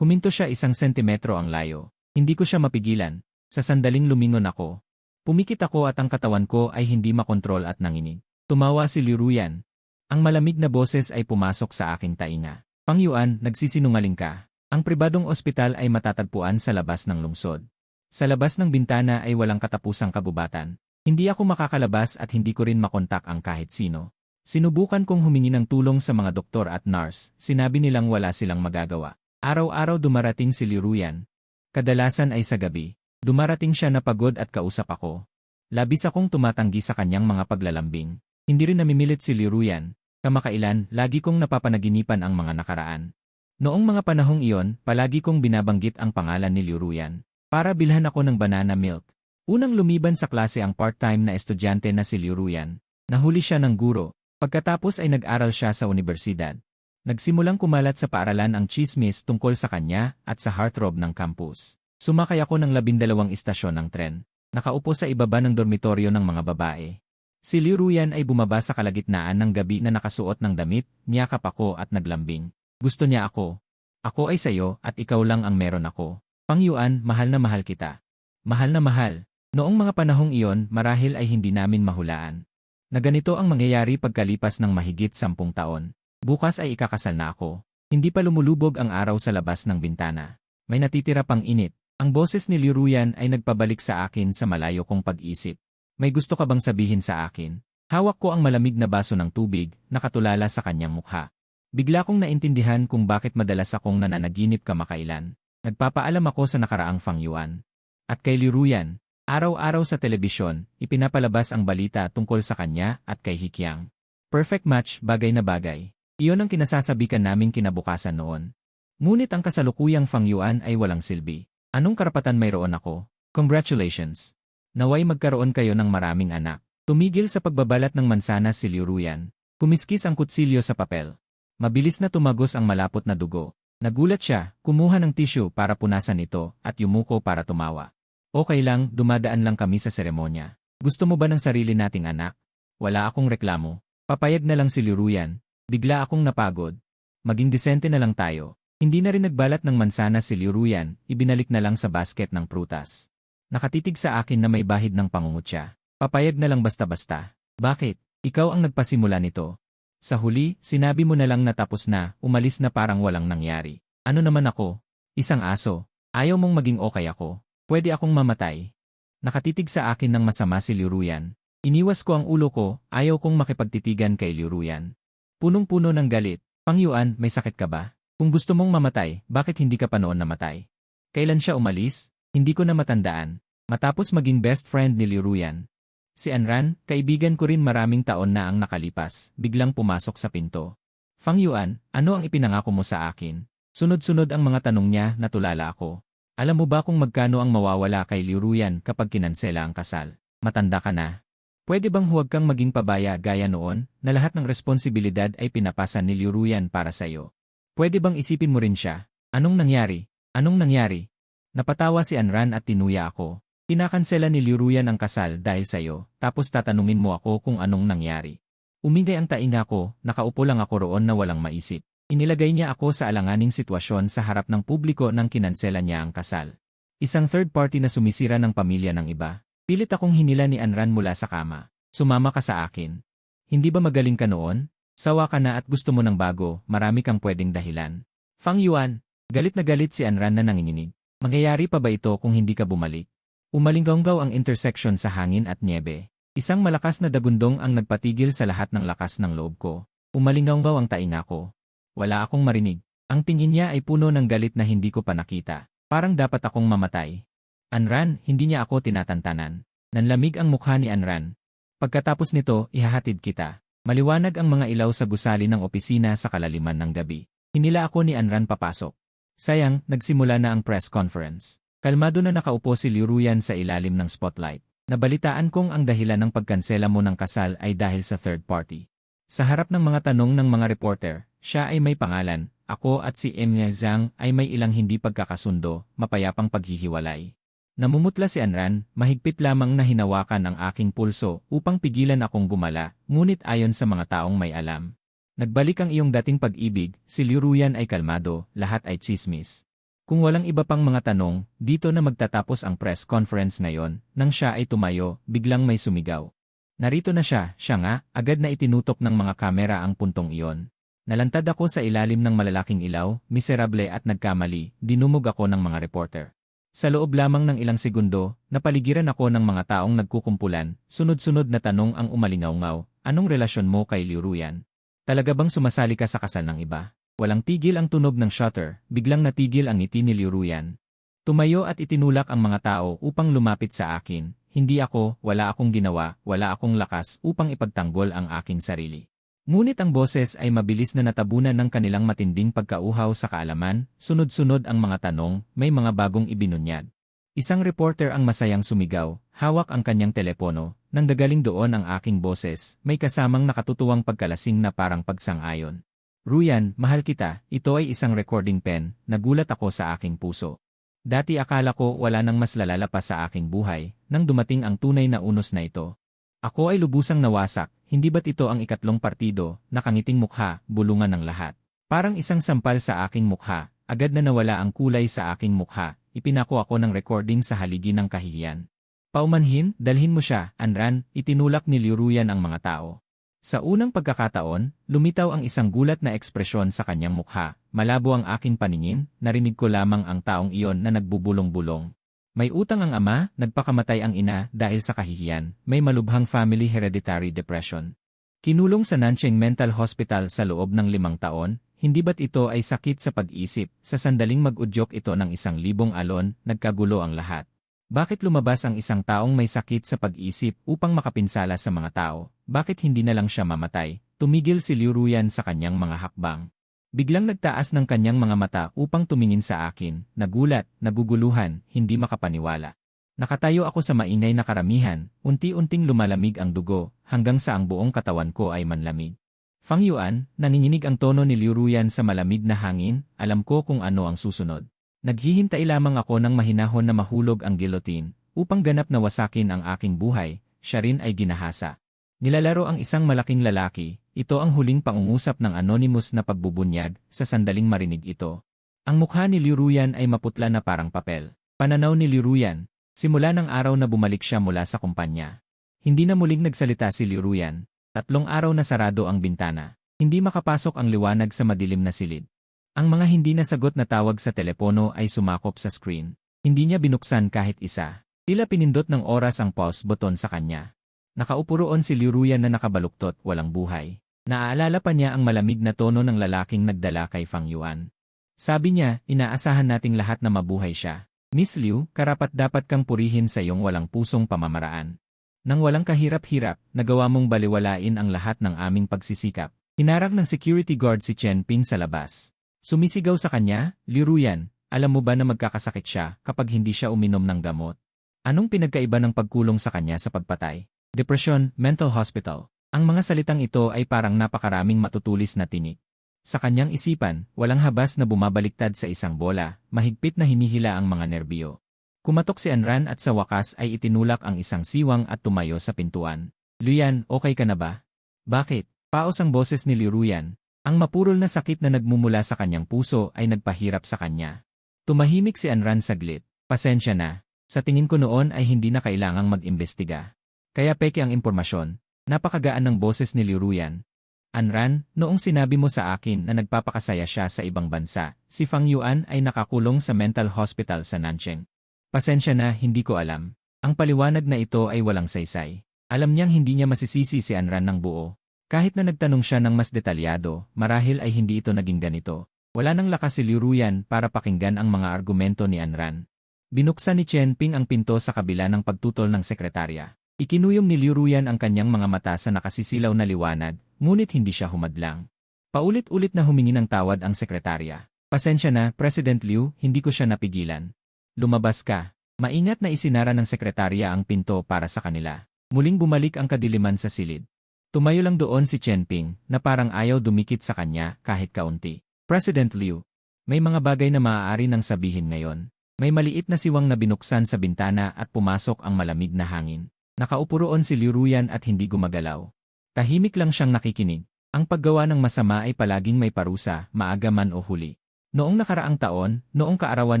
Huminto siya 1 sentimetro ang layo. Hindi ko siya mapigilan. Sa sandaling lumingon ako. Pumikit ako at ang katawan ko ay hindi makontrol at nanginig. Tumawa si Liu Ruyan. Ang malamig na boses ay pumasok sa aking tainga. Fang Yuan, nagsisinungaling ka. Ang pribadong ospital ay matatagpuan sa labas ng lungsod. Sa labas ng bintana ay walang katapusang kabubatan. Hindi ako makakalabas at hindi ko rin makontak ang kahit sino. Sinubukan kong humingi ng tulong sa mga doktor at nurse, sinabi nilang wala silang magagawa. Araw-araw dumarating si Liu Ruyan. Kadalasan ay sa gabi. Dumarating siya na pagod at kausap ako. Labis akong tumatanggi sa kanyang mga paglalambing. Hindi rin namimilit si Liu Ruyan. Kamakailan, lagi kong napapanaginipan ang mga nakaraan. Noong mga panahong iyon, palagi kong binabanggit ang pangalan ni Liu Ruyan. Para bilhan ako ng banana milk. Unang lumiban sa klase ang part-time na estudyante na si Liu Ruyan. Nahuli siya ng guro. Pagkatapos ay nag-aral siya sa universidad. Nagsimulang kumalat sa paaralan ang chismis tungkol sa kanya at sa heartthrob ng campus. Sumakay ako ng 12 istasyon ng tren. Nakaupo sa ibaba ng dormitoryo ng mga babae. Si Liu Ruyan ay bumaba sa kalagitnaan ng gabi na nakasuot ng damit, niyakap ako at naglambing. Gusto niya ako. Ako ay sayo at ikaw lang ang meron ako. Fang Yuan, mahal na mahal kita. Mahal na mahal. Noong mga panahong iyon, marahil ay hindi namin mahulaan. Na ganito ang mangyayari pagkalipas ng mahigit 10 taon. Bukas ay ikakasal na ako. Hindi pa lumulubog ang araw sa labas ng bintana. May natitira pang init. Ang boses ni Liu Ruyan ay nagpabalik sa akin sa malayo kong pag-isip. May gusto ka bang sabihin sa akin? Hawak ko ang malamig na baso ng tubig, nakatulala sa kanyang mukha. Bigla kong naintindihan kung bakit madalas akong nananaginip kamakailan. Nagpapaalam ako sa nakaraang Fang Yuan. At kay Liu Ruyan, araw-araw sa telebisyon, ipinapalabas ang balita tungkol sa kanya at kay Hikyang. Perfect match, bagay na bagay. Iyon ang kinasasabikan naming kinabukasan noon. Ngunit ang kasalukuyang Fang Yuan ay walang silbi. Anong karapatan mayroon ako? Congratulations! Naway magkaroon kayo ng maraming anak. Tumigil sa pagbabalat ng mansanas si Liu Ruyan. Kumiskis ang kutsilyo sa papel. Mabilis na tumagos ang malapot na dugo. Nagulat siya, kumuha ng tissue para punasan ito at yumuko para tumawa. Okay lang, dumadaan lang kami sa seremonya. Gusto mo ba ng sarili nating anak? Wala akong reklamo. Papayag na lang si Liu Ruyan. Bigla akong napagod. Maging disente na lang tayo. Hindi na rin nagbalat ng mansanas si Liu Ruyan, ibinalik na lang sa basket ng prutas. Nakatitig sa akin na may bahid ng pangungutya. Papayag na lang basta-basta. Bakit? Ikaw ang nagpasimula nito. Sa huli, sinabi mo na lang na tapos na, umalis na parang walang nangyari. Ano naman ako? Isang aso. Ayaw mong maging okay ako. Pwede akong mamatay. Nakatitig sa akin ng masama si Liu Ruyan. Iniwas ko ang ulo ko, ayaw kong makipagtitigan kay Liu Ruyan. Punong-puno ng galit. Fang Yuan, may sakit ka ba? Kung gusto mong mamatay, bakit hindi ka pa noon namatay? Kailan siya umalis? Hindi ko na matandaan. Matapos maging best friend ni Liu Ruyan. Si Anran, kaibigan ko rin maraming taon na ang nakalipas, biglang pumasok sa pinto. Fang Yuan, ano ang ipinangako mo sa akin? Sunod-sunod ang mga tanong niya, natulala ako. Alam mo ba kung magkano ang mawawala kay Liu Ruyan kapag kinansela ang kasal? Matanda ka na. Pwede bang huwag kang maging pabaya gaya noon, na lahat ng responsibilidad ay pinapasa ni Liu Ruyan para sa'yo? Pwede bang isipin mo rin siya? Anong nangyari? Anong nangyari? Napatawa si Anran at tinuya ako. Kinakansela ni Liu Ruyan ang kasal dahil sa'yo, tapos tatanungin mo ako kung anong nangyari. Umingay ang tainga ko, nakaupo lang ako roon na walang maisip. Inilagay niya ako sa alanganing sitwasyon sa harap ng publiko nang kinansela niya ang kasal. Isang third party na sumisira ng pamilya ng iba. Pilit akong hinila ni Anran mula sa kama. Sumama ka sa akin. Hindi ba magaling ka noon? Sawa ka na at gusto mo ng bago, marami kang pwedeng dahilan. Fang Yuan, galit na galit si Anran na nanginginig. Mangyayari pa ba ito kung hindi ka bumalik? Umalinggaw ang intersection sa hangin at niebe. Isang malakas na dagundong ang nagpatigil sa lahat ng lakas ng loob ko. Umalinggaw ang tainga ko. Wala akong marinig. Ang tingin niya ay puno ng galit na hindi ko pa nakita. Parang dapat akong mamatay. Anran, hindi niya ako tinatantanan. Nanlamig ang mukha ni Anran. Pagkatapos nito, ihahatid kita. Maliwanag ang mga ilaw sa gusali ng opisina sa kalaliman ng gabi. Hinila ako ni Anran papasok. Sayang, nagsimula na ang press conference. Kalmado na nakaupo si Liu Ruyan sa ilalim ng spotlight. Nabalitaan kong ang dahilan ng pagkansela mo ng kasal ay dahil sa third party. Sa harap ng mga tanong ng mga reporter, siya ay may pangalan, ako at si Emile Zhang ay may ilang hindi pagkakasundo, mapayapang paghihiwalay. Namumutla si Anran, mahigpit lamang na hinawakan ang aking pulso upang pigilan akong gumala, ngunit ayon sa mga taong may alam. Nagbalik ang iyong dating pag-ibig, si Liu Ruyan ay kalmado, lahat ay tsismis. Kung walang iba pang mga tanong, dito na magtatapos ang press conference ngayon, nang siya ay tumayo, biglang may sumigaw. Narito na siya nga, agad na itinutok ng mga kamera ang puntong iyon. Nalantad ako sa ilalim ng malalaking ilaw, miserable at nagkamali, dinumog ako ng mga reporter. Sa loob lamang ng ilang segundo, napaligiran ako ng mga taong nagkukumpulan, sunod-sunod na tanong ang umalingaw-ngaw, anong relasyon mo kay Liu Ruyan? Talaga bang sumasali ka sa kasal ng iba? Walang tigil ang tunog ng shutter, biglang natigil ang ngiti ni Liu Ruyan. Tumayo at itinulak ang mga tao upang lumapit sa akin. Hindi ako, wala akong ginawa, wala akong lakas upang ipagtanggol ang aking sarili. Ngunit ang boses ay mabilis na natabunan ng kanilang matinding pagkauhaw sa kaalaman, sunod-sunod ang mga tanong, may mga bagong ibinunyag. Isang reporter ang masayang sumigaw, hawak ang kanyang telepono, nang dagaling doon ang aking boses, may kasamang nakatutuwang pagkalasing na parang pagsang-ayon. Ruyan, mahal kita, ito ay isang recording pen, nagulat ako sa aking puso. Dati akala ko wala nang mas lalala pa sa aking buhay, nang dumating ang tunay na unos na ito. Ako ay lubusang nawasak, hindi ba't ito ang ikatlong partido, nakangiting mukha, bulungan ng lahat. Parang isang sampal sa aking mukha, agad na nawala ang kulay sa aking mukha, ipinako ako ng recording sa haligi ng kahihiyan. Paumanhin, dalhin mo siya, Anran, itinulak ni Liu Ruyan ang mga tao. Sa unang pagkakataon, lumitaw ang isang gulat na ekspresyon sa kanyang mukha, malabo ang aking paningin, narinig ko lamang ang taong iyon na nagbubulong-bulong. May utang ang ama, nagpakamatay ang ina dahil sa kahihiyan, may malubhang family hereditary depression. Kinulong sa Nanching Mental Hospital sa loob ng 5 taon, hindi ba't ito ay sakit sa pag-isip, sa sandaling mag-udyok ito ng 1,000 alon, nagkagulo ang lahat. Bakit lumabas ang isang taong may sakit sa pag-isip upang makapinsala sa mga tao? Bakit hindi na lang siya mamatay? Tumigil si Liu Ruyan sa kanyang mga hakbang. Biglang nagtaas ng kanyang mga mata upang tumingin sa akin, nagulat, naguguluhan, hindi makapaniwala. Nakatayo ako sa maingay na karamihan, unti-unting lumalamig ang dugo, hanggang sa ang buong katawan ko ay manlamig. Fang Yuan, nanginginig ang tono ni Liu Ruyan sa malamig na hangin, alam ko kung ano ang susunod. Naghihintay lamang ako ng mahinahon na mahulog ang guillotine, upang ganap na wasakin ang aking buhay, siya rin ay ginahasa. Nilalaro ang isang malaking lalaki. Ito ang huling pangungusap ng anonymous na pagbubunyag, sa sandaling marinig ito. Ang mukha ni Liu Ruyan ay maputla na parang papel. Pananaw ni Liu Ruyan, simula ng araw na bumalik siya mula sa kumpanya. Hindi na muling nagsalita si Liu Ruyan. 3 araw na sarado ang bintana. Hindi makapasok ang liwanag sa madilim na silid. Ang mga hindi nasagot na tawag sa telepono ay sumakop sa screen. Hindi niya binuksan kahit isa. Tila pinindot ng oras ang pause button sa kanya. Nakaupo roon si Liu Ruyan na nakabaluktot, walang buhay. Naaalala pa niya ang malamig na tono ng lalaking nagdala kay Fang Yuan. Sabi niya, inaasahan nating lahat na mabuhay siya. Miss Liu, karapat-dapat kang purihin sa iyong walang pusong pamamaraan. Nang walang kahirap-hirap, nagawa mong baliwalain ang lahat ng aming pagsisikap. Hinarang ng security guard si Chen Ping sa labas. Sumisigaw sa kanya, Liu Ruyan, alam mo ba na magkakasakit siya kapag hindi siya uminom ng gamot? Anong pinagkaiba ng pagkulong sa kanya sa pagpatay? Depression, mental hospital. Ang mga salitang ito ay parang napakaraming matutulis na tinik. Sa kanyang isipan, walang habas na bumabaliktad sa isang bola, mahigpit na hinihila ang mga nerbiyo. Kumatok si Anran at sa wakas ay itinulak ang isang siwang at tumayo sa pintuan. Luyan, okay ka na ba? Bakit? Paos ang boses ni Liu Ruyan. Ang mapurol na sakit na nagmumula sa kanyang puso ay nagpahirap sa kanya. Tumahimik si Anran saglit. Pasensya na. Sa tingin ko noon ay hindi na kailangang mag-imbestiga. Kaya peke ang impormasyon. Napakagaan ng boses ni Liu Ruyan. Anran, noong sinabi mo sa akin na nagpapakasaya siya sa ibang bansa, si Fang Yuan ay nakakulong sa mental hospital sa Nanching. Pasensya na, hindi ko alam. Ang paliwanag na ito ay walang saysay. Alam niyang hindi niya masisisi si Anran ng buo. Kahit na nagtanong siya ng mas detalyado, marahil ay hindi ito naging ganito. Wala nang lakas si Liu Ruyan para pakinggan ang mga argumento ni Anran. Binuksan ni Chen Ping ang pinto sa kabila ng pagtutol ng sekretarya. Ikinuyom ni Liu Ruyan ang kanyang mga mata sa nakasisilaw na liwanag, ngunit hindi siya humadlang. Paulit-ulit na humingi ng tawad ang sekretarya. Pasensya na, President Liu, hindi ko siya napigilan. Lumabas ka. Maingat na isinara ng sekretarya ang pinto para sa kanila. Muling bumalik ang kadiliman sa silid. Tumayo lang doon si Chen Ping, na parang ayaw dumikit sa kanya kahit kaunti. President Liu, may mga bagay na maaari nang sabihin ngayon. May maliit na siwang na binuksan sa bintana at pumasok ang malamig na hangin. Nakaupo roon si Liu Ruyan at hindi gumagalaw. Tahimik lang siyang nakikinig. Ang paggawa ng masama ay palaging may parusa, maaga man o huli. Noong nakaraang taon, noong kaarawan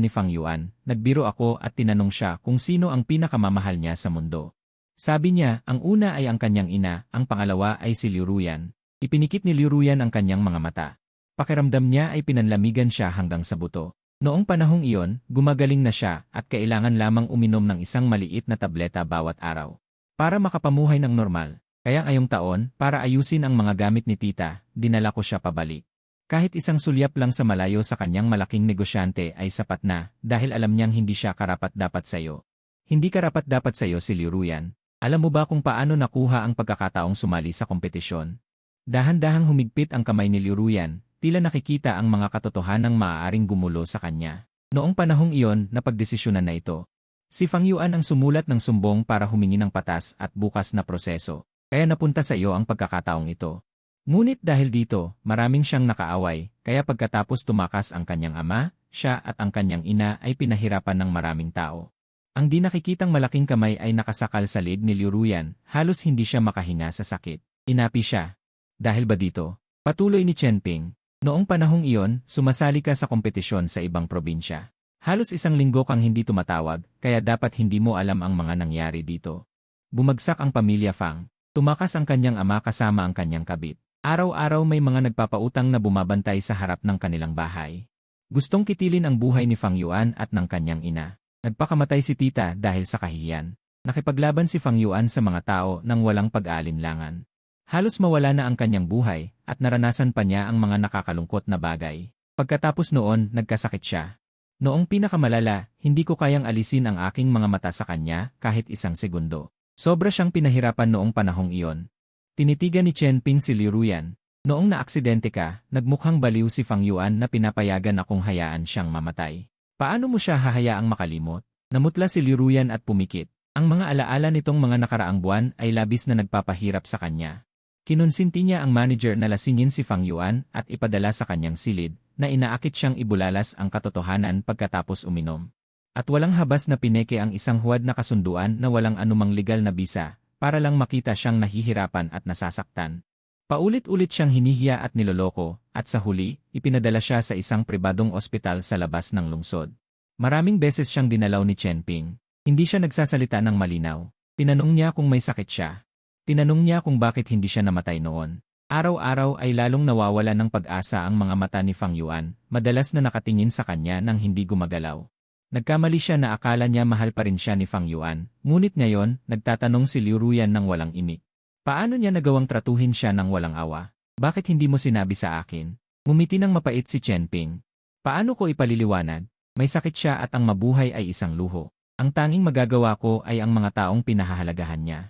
ni Fang Yuan, nagbiro ako at tinanong siya kung sino ang pinakamamahal niya sa mundo. Sabi niya, ang una ay ang kanyang ina, ang pangalawa ay si Liu Ruyan. Ipinikit ni Liu Ruyan ang kanyang mga mata. Pakiramdam niya ay pinanlamigan siya hanggang sa buto. Noong panahong iyon, gumagaling na siya at kailangan lamang uminom ng isang maliit na tableta bawat araw. Para makapamuhay ng normal. Kaya ngayong taon, para ayusin ang mga gamit ni tita, dinala ko siya pabalik. Kahit isang sulyap lang sa malayo sa kanyang malaking negosyante ay sapat na, dahil alam niyang hindi siya karapat-dapat sayo. Hindi karapat-dapat sayo si Liu Ruyan. Alam mo ba kung paano nakuha ang pagkakataong sumali sa kompetisyon? Dahan-dahang humigpit ang kamay ni Liu Ruyan, tila nakikita ang mga katotohanang maaaring gumulo sa kanya. Noong panahong iyon, napagdesisyonan na ito. Si Fang Yuan ang sumulat ng sumbong para humingi ng patas at bukas na proseso. Kaya napunta sa iyo ang pagkakataong ito. Ngunit dahil dito, maraming siyang nakaaway, kaya pagkatapos tumakas ang kanyang ama, siya at ang kanyang ina ay pinahirapan ng maraming tao. Ang di nakikitang malaking kamay ay nakasakal sa leeg ni Liu Ruyan, halos hindi siya makahinga sa sakit. Inapi siya. Dahil ba dito? Patuloy ni Chen Ping. Noong panahong iyon, sumasali ka sa kompetisyon sa ibang probinsya. Halos 1 linggo kang hindi tumatawag, kaya dapat hindi mo alam ang mga nangyari dito. Bumagsak ang pamilya Fang. Tumakas ang kanyang ama kasama ang kanyang kabit. Araw-araw may mga nagpapautang na bumabantay sa harap ng kanilang bahay. Gustong kitilin ang buhay ni Fang Yuan at ng kanyang ina. Nagpakamatay si tita dahil sa kahihiyan. Nakipaglaban si Fang Yuan sa mga tao nang walang pag-aalinlangan. Halos mawala na ang kanyang buhay at naranasan pa niya ang mga nakakalungkot na bagay. Pagkatapos noon, nagkasakit siya. Noong pinakamalala, hindi ko kayang alisin ang aking mga mata sa kanya kahit isang segundo. Sobra siyang pinahirapan noong panahong iyon. Tinitigan ni Chen Ping si Liu Ruyan. Noong naaksidente ka, nagmukhang baliw si Fang Yuan na pinapayagan akong hayaan siyang mamatay. Paano mo siya hahayaang makalimot? Namutla si Liu Ruyan at pumikit. Ang mga alaala nitong mga nakaraang buwan ay labis na nagpapahirap sa kanya. Kinonsinti niya ang manager na lasingin si Fang Yuan at ipadala sa kanyang silid, na inaakit siyang ibulalas ang katotohanan pagkatapos uminom. At walang habas na pineke ang isang huwad na kasunduan na walang anumang legal na bisa, para lang makita siyang nahihirapan at nasasaktan. Paulit-ulit siyang hinihiya at niloloko, at sa huli, ipinadala siya sa isang pribadong ospital sa labas ng lungsod. Maraming beses siyang dinalaw ni Chen Ping. Hindi siya nagsasalita ng malinaw. Tinanong niya kung may sakit siya. Tinanong niya kung bakit hindi siya namatay noon. Araw-araw ay lalong nawawala ng pag-asa ang mga mata ni Fang Yuan, madalas na nakatingin sa kanya nang hindi gumagalaw. Nagkamali siya na akala niya mahal pa rin siya ni Fang Yuan, ngunit ngayon, nagtatanong si Liu Ruyan ng walang imik. Paano niya nagawang tratuhin siya ng walang awa? Bakit hindi mo sinabi sa akin? Ngumiti ng mapait si Chen Ping. Paano ko ipaliliwanag? May sakit siya at ang mabuhay ay isang luho. Ang tanging magagawa ko ay ang mga taong pinahahalagahan niya.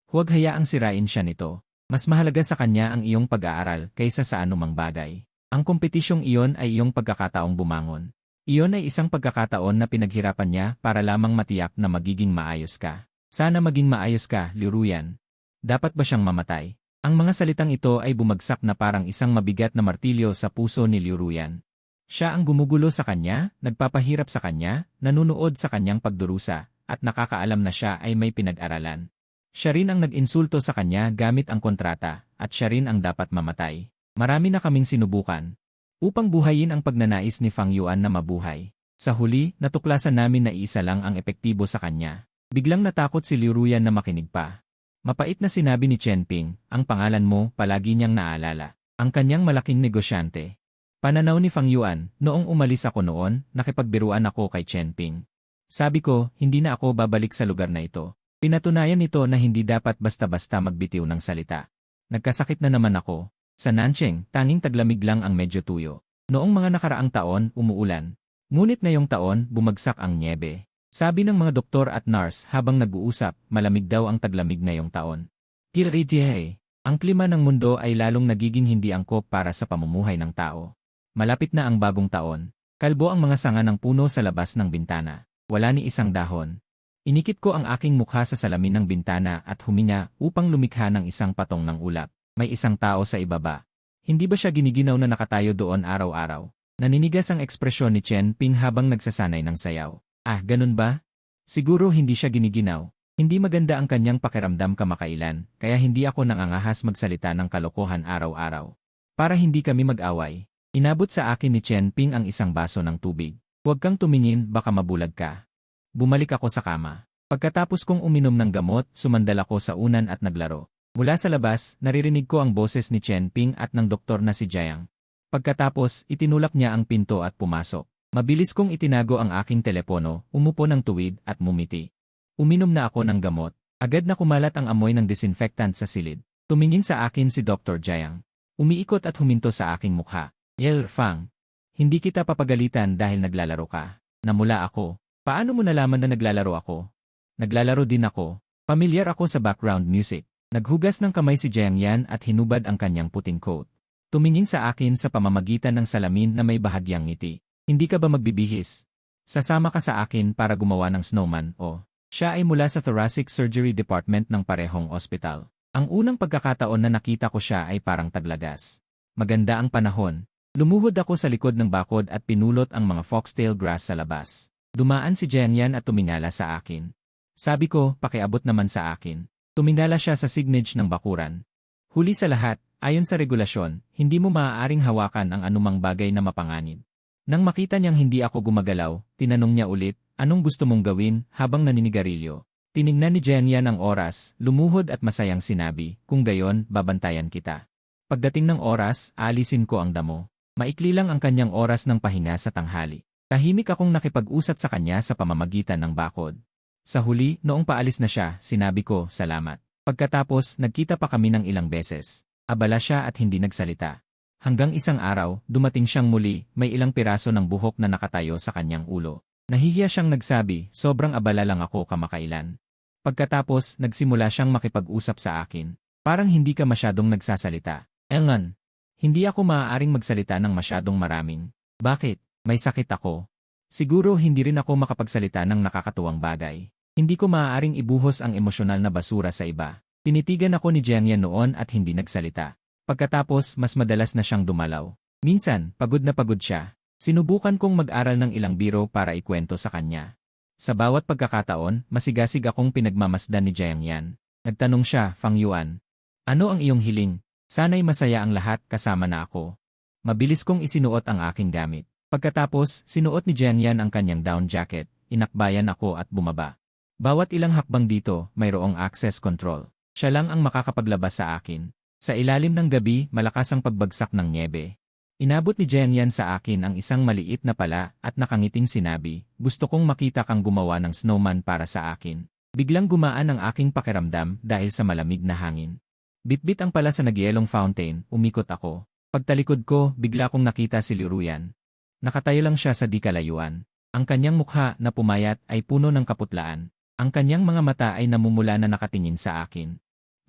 Huwag hayaang sirain siya nito. Mas mahalaga sa kanya ang iyong pag-aaral kaysa sa anumang bagay. Ang kompetisyong iyon ay iyong pagkakataong bumangon. Iyon ay isang pagkakataon na pinaghirapan niya para lamang matiyak na magiging maayos ka. Sana maging maayos ka, Liu Ruyan. Dapat ba siyang mamatay? Ang mga salitang ito ay bumagsak na parang isang mabigat na martilyo sa puso ni Liu Ruyan. Siya ang gumugulo sa kanya, nagpapahirap sa kanya, nanunood sa kanyang pagdurusa, at nakakaalam na siya ay may pinag-aralan. Siya rin ang nag-insulto sa kanya gamit ang kontrata, at siya rin ang dapat mamatay. Marami na kaming sinubukan upang buhayin ang pagnanais ni Fang Yuan na mabuhay. Sa huli, natuklasan namin na iisa lang ang epektibo sa kanya. Biglang natakot si Liu Ruyan na makinig pa. Mapait na sinabi ni Chen Ping, ang pangalan mo palagi niyang naalala. Ang kanyang malaking negosyante. Pananaw ni Fang Yuan, noong umalis ako noon, nakipagbiruan ako kay Chen Ping. Sabi ko, hindi na ako babalik sa lugar na ito. Pinatunayan nito na hindi dapat basta-basta magbitiw ng salita. Nagkasakit na naman ako. Sa Nancheng, tanging taglamig lang ang medyo tuyo. Noong mga nakaraang taon, umuulan. Ngunit ngayong taon, bumagsak ang nyebe. Sabi ng mga doktor at nurse habang nag-uusap, malamig daw ang taglamig ngayong taon. Kiritihe, ang klima ng mundo ay lalong nagiging hindi angkop para sa pamumuhay ng tao. Malapit na ang bagong taon. Kalbo ang mga sanga ng puno sa labas ng bintana. Wala ni isang dahon. Inikit ko ang aking mukha sa salamin ng bintana at huminga upang lumikha ng isang patong ng ulap. May isang tao sa ibaba. Hindi ba siya giniginaw na nakatayo doon araw-araw? Naninigas ang ekspresyon ni Chen Ping habang nagsasanay ng sayaw. Ah, ganun ba? Siguro hindi siya giniginaw. Hindi maganda ang kanyang pakiramdam kamakailan, kaya hindi ako nangangahas magsalita ng kalokohan araw-araw. Para hindi kami mag-away, inabot sa akin ni Chen Ping ang isang baso ng tubig. Huwag kang tumingin, baka mabulag ka. Bumalik ako sa kama. Pagkatapos kong uminom ng gamot, sumandal ako sa unan at naglaro. Mula sa labas, naririnig ko ang boses ni Chen Ping at ng doktor na si Jiang. Pagkatapos, itinulak niya ang pinto at pumasok. Mabilis kong itinago ang aking telepono, umupo ng tuwid at mumiti. Uminom na ako ng gamot. Agad na kumalat ang amoy ng disinfectant sa silid. Tumingin sa akin si Dr. Jiang. Umiikot at huminto sa aking mukha. Yel Fang, hindi kita papagalitan dahil naglalaro ka. Namula ako. Paano mo nalaman na naglalaro ako? Naglalaro din ako. Pamilyar ako sa background music. Naghugas ng kamay si Jiang Yan at hinubad ang kanyang puting coat. Tumingin sa akin sa pamamagitan ng salamin na may bahagyang ngiti. Hindi ka ba magbibihis? Sasama ka sa akin para gumawa ng snowman o? Siya ay mula sa Thoracic Surgery Department ng parehong ospital. Ang unang pagkakataon na nakita ko siya ay parang taglagas. Maganda ang panahon. Lumuhod ako sa likod ng bakod at pinulot ang mga foxtail grass sa labas. Dumaan si Jiang Yan at tumingala sa akin. Sabi ko, pakiabot naman sa akin. Tumingala siya sa signage ng bakuran. Huli sa lahat, ayon sa regulasyon, hindi mo maaaring hawakan ang anumang bagay na mapanganib. Nang makita niyang hindi ako gumagalaw, tinanong niya ulit, anong gusto mong gawin habang naninigarilyo? Tiningnan ni Jiang Yan ang oras, lumuhod at masayang sinabi, kung gayon, babantayan kita. Pagdating ng oras, aalisin ko ang damo. Maikli lang ang kanyang oras ng pahinga sa tanghali. Tahimik akong nakipag-usat sa kanya sa pamamagitan ng bakod. Sa huli, noong paalis na siya, sinabi ko, salamat. Pagkatapos, nagkita pa kami ng ilang beses. Abala siya at hindi nagsalita. Hanggang isang araw, dumating siyang muli, may ilang piraso ng buhok na nakatayo sa kanyang ulo. Nahihiya siyang nagsabi, sobrang abala lang ako kamakailan. Pagkatapos, nagsimula siyang makipag-usap sa akin. Parang hindi ka masyadong nagsasalita. Engan, hindi ako maaaring magsalita ng masyadong maraming. Bakit? May sakit ako. Siguro hindi rin ako makapagsalita ng nakakatuwang bagay. Hindi ko maaaring ibuhos ang emosyonal na basura sa iba. Tinitigan ako ni Jiangyan noon at hindi nagsalita. Pagkatapos, mas madalas na siyang dumalaw. Minsan, pagod na pagod siya. Sinubukan kong mag-aral ng ilang biro para ikwento sa kanya. Sa bawat pagkakataon, masigasig akong pinagmamasdan ni Jiangyan. Nagtanong siya, Fang Yuan. Ano ang iyong hiling? Sana'y masaya ang lahat kasama na ako. Mabilis kong isinuot ang aking gamit. Pagkatapos, sinuot ni Jiangyan ang kanyang down jacket, inakbayan ako at bumaba. Bawat ilang hakbang dito, mayroong access control. Siya lang ang makakapaglabas sa akin. Sa ilalim ng gabi, malakas ang pagbagsak ng nyebe. Inabot ni Jiangyan sa akin ang isang maliit na pala at nakangiting sinabi, gusto kong makita kang gumawa ng snowman para sa akin. Biglang gumaan ang aking pakiramdam dahil sa malamig na hangin. Bitbit ang pala sa nagyelong fountain, umikot ako. Pagtalikod ko, bigla kong nakita si Liu Ruyan. Nakatayo lang siya sa di kalayuan. Ang kanyang mukha na pumayat ay puno ng kaputlaan. Ang kanyang mga mata ay namumula na nakatingin sa akin.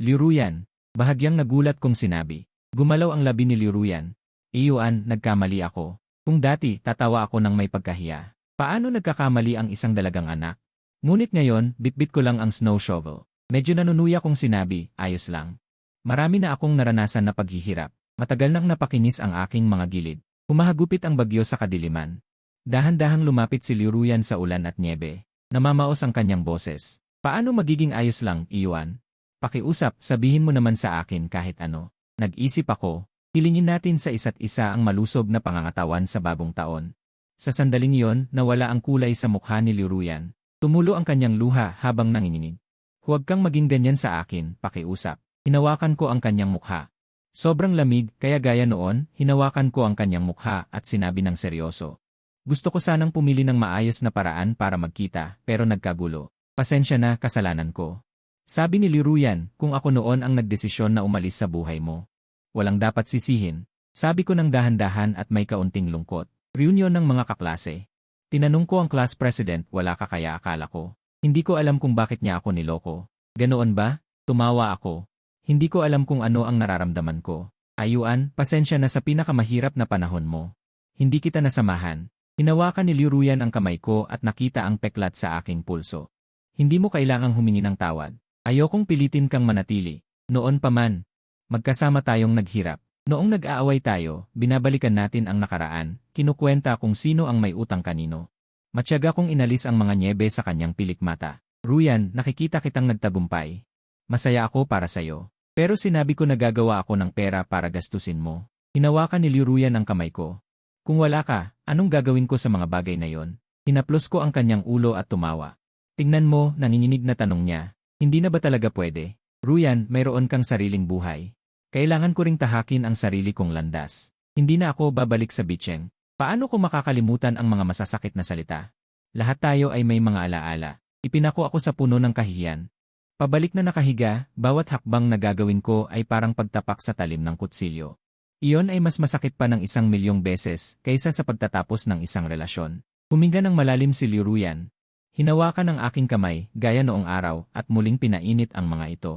Liu Ruyan, bahagyang nagulat kong sinabi. Gumalaw ang labi ni Liu Ruyan. Iyuan, nagkamali ako. Kung dati, tatawa ako ng may pagkahiya. Paano nagkakamali ang isang dalagang anak? Ngunit ngayon, bitbit ko lang ang snow shovel. Medyo nanunuya kong sinabi, ayos lang. Marami na akong naranasan na paghihirap. Matagal nang napakinis ang aking mga gilid. Humahagupit ang bagyo sa kadiliman. Dahan-dahang lumapit si Liu Ruyan sa ulan at nyebe. Namamaos ang kanyang boses. Paano magiging ayos lang, Iyuan? Pakiusap, sabihin mo naman sa akin kahit ano. Nag-isip ako, hilingin natin sa isa't isa ang malusog na pangangatawan sa bagong taon. Sa sandaling iyon, nawala ang kulay sa mukha ni Liu Ruyan. Tumulo ang kanyang luha habang nanginginig. Huwag kang maging ganyan sa akin, pakiusap. Hinawakan ko ang kanyang mukha. Sobrang lamig, kaya gaya noon, hinawakan ko ang kanyang mukha at sinabi ng seryoso. Gusto ko sanang pumili ng maayos na paraan para magkita, pero nagkagulo. Pasensya na, kasalanan ko. Sabi ni Liu Ruyan, kung ako noon ang nagdesisyon na umalis sa buhay mo. Walang dapat sisihin. Sabi ko ng dahan-dahan at may kaunting lungkot. Reunion ng mga kaklase. Tinanong ko ang class president, wala ka kaya akala ko. Hindi ko alam kung bakit niya ako niloko. Ganoon ba? Tumawa ako. Hindi ko alam kung ano ang nararamdaman ko. Ayuan, pasensya na sa pinakamahirap na panahon mo. Hindi kita nasamahan. Hinawakan ni Liu Ruyan ang kamay ko at nakita ang peklat sa aking pulso. Hindi mo kailangang humingi ng tawad. Ayokong pilitin kang manatili. Noon pa man. Magkasama tayong naghirap. Noong nag-aaway tayo, binabalikan natin ang nakaraan, kinukwenta kung sino ang may utang kanino. Matyaga kong inalis ang mga nyebe sa kanyang pilikmata. Ruyan, nakikita kitang nagtagumpay. Masaya ako para sayo. Pero sinabi ko na gagawa ako ng pera para gastusin mo. Hinawakan ni Liu Ruyan ang kamay ko. Kung wala ka, anong gagawin ko sa mga bagay na yon? Hinaplos ko ang kanyang ulo at tumawa. Tingnan mo, nanginginig na tanong niya. Hindi na ba talaga pwede? Ruyan, mayroon kang sariling buhay. Kailangan ko ring tahakin ang sarili kong landas. Hindi na ako babalik sa bitcheng. Paano ko makakalimutan ang mga masasakit na salita? Lahat tayo ay may mga alaala. Ipinako ako sa puno ng kahihiyan. Pabalik na nakahiga, bawat hakbang na gagawin ko ay parang pagtapak sa talim ng kutsilyo. Iyon ay mas masakit pa ng 1,000,000 beses kaysa sa pagtatapos ng isang relasyon. Huminga ng malalim si Liu Ruyan. Hinawakan ang aking kamay, gaya noong araw, at muling pinainit ang mga ito.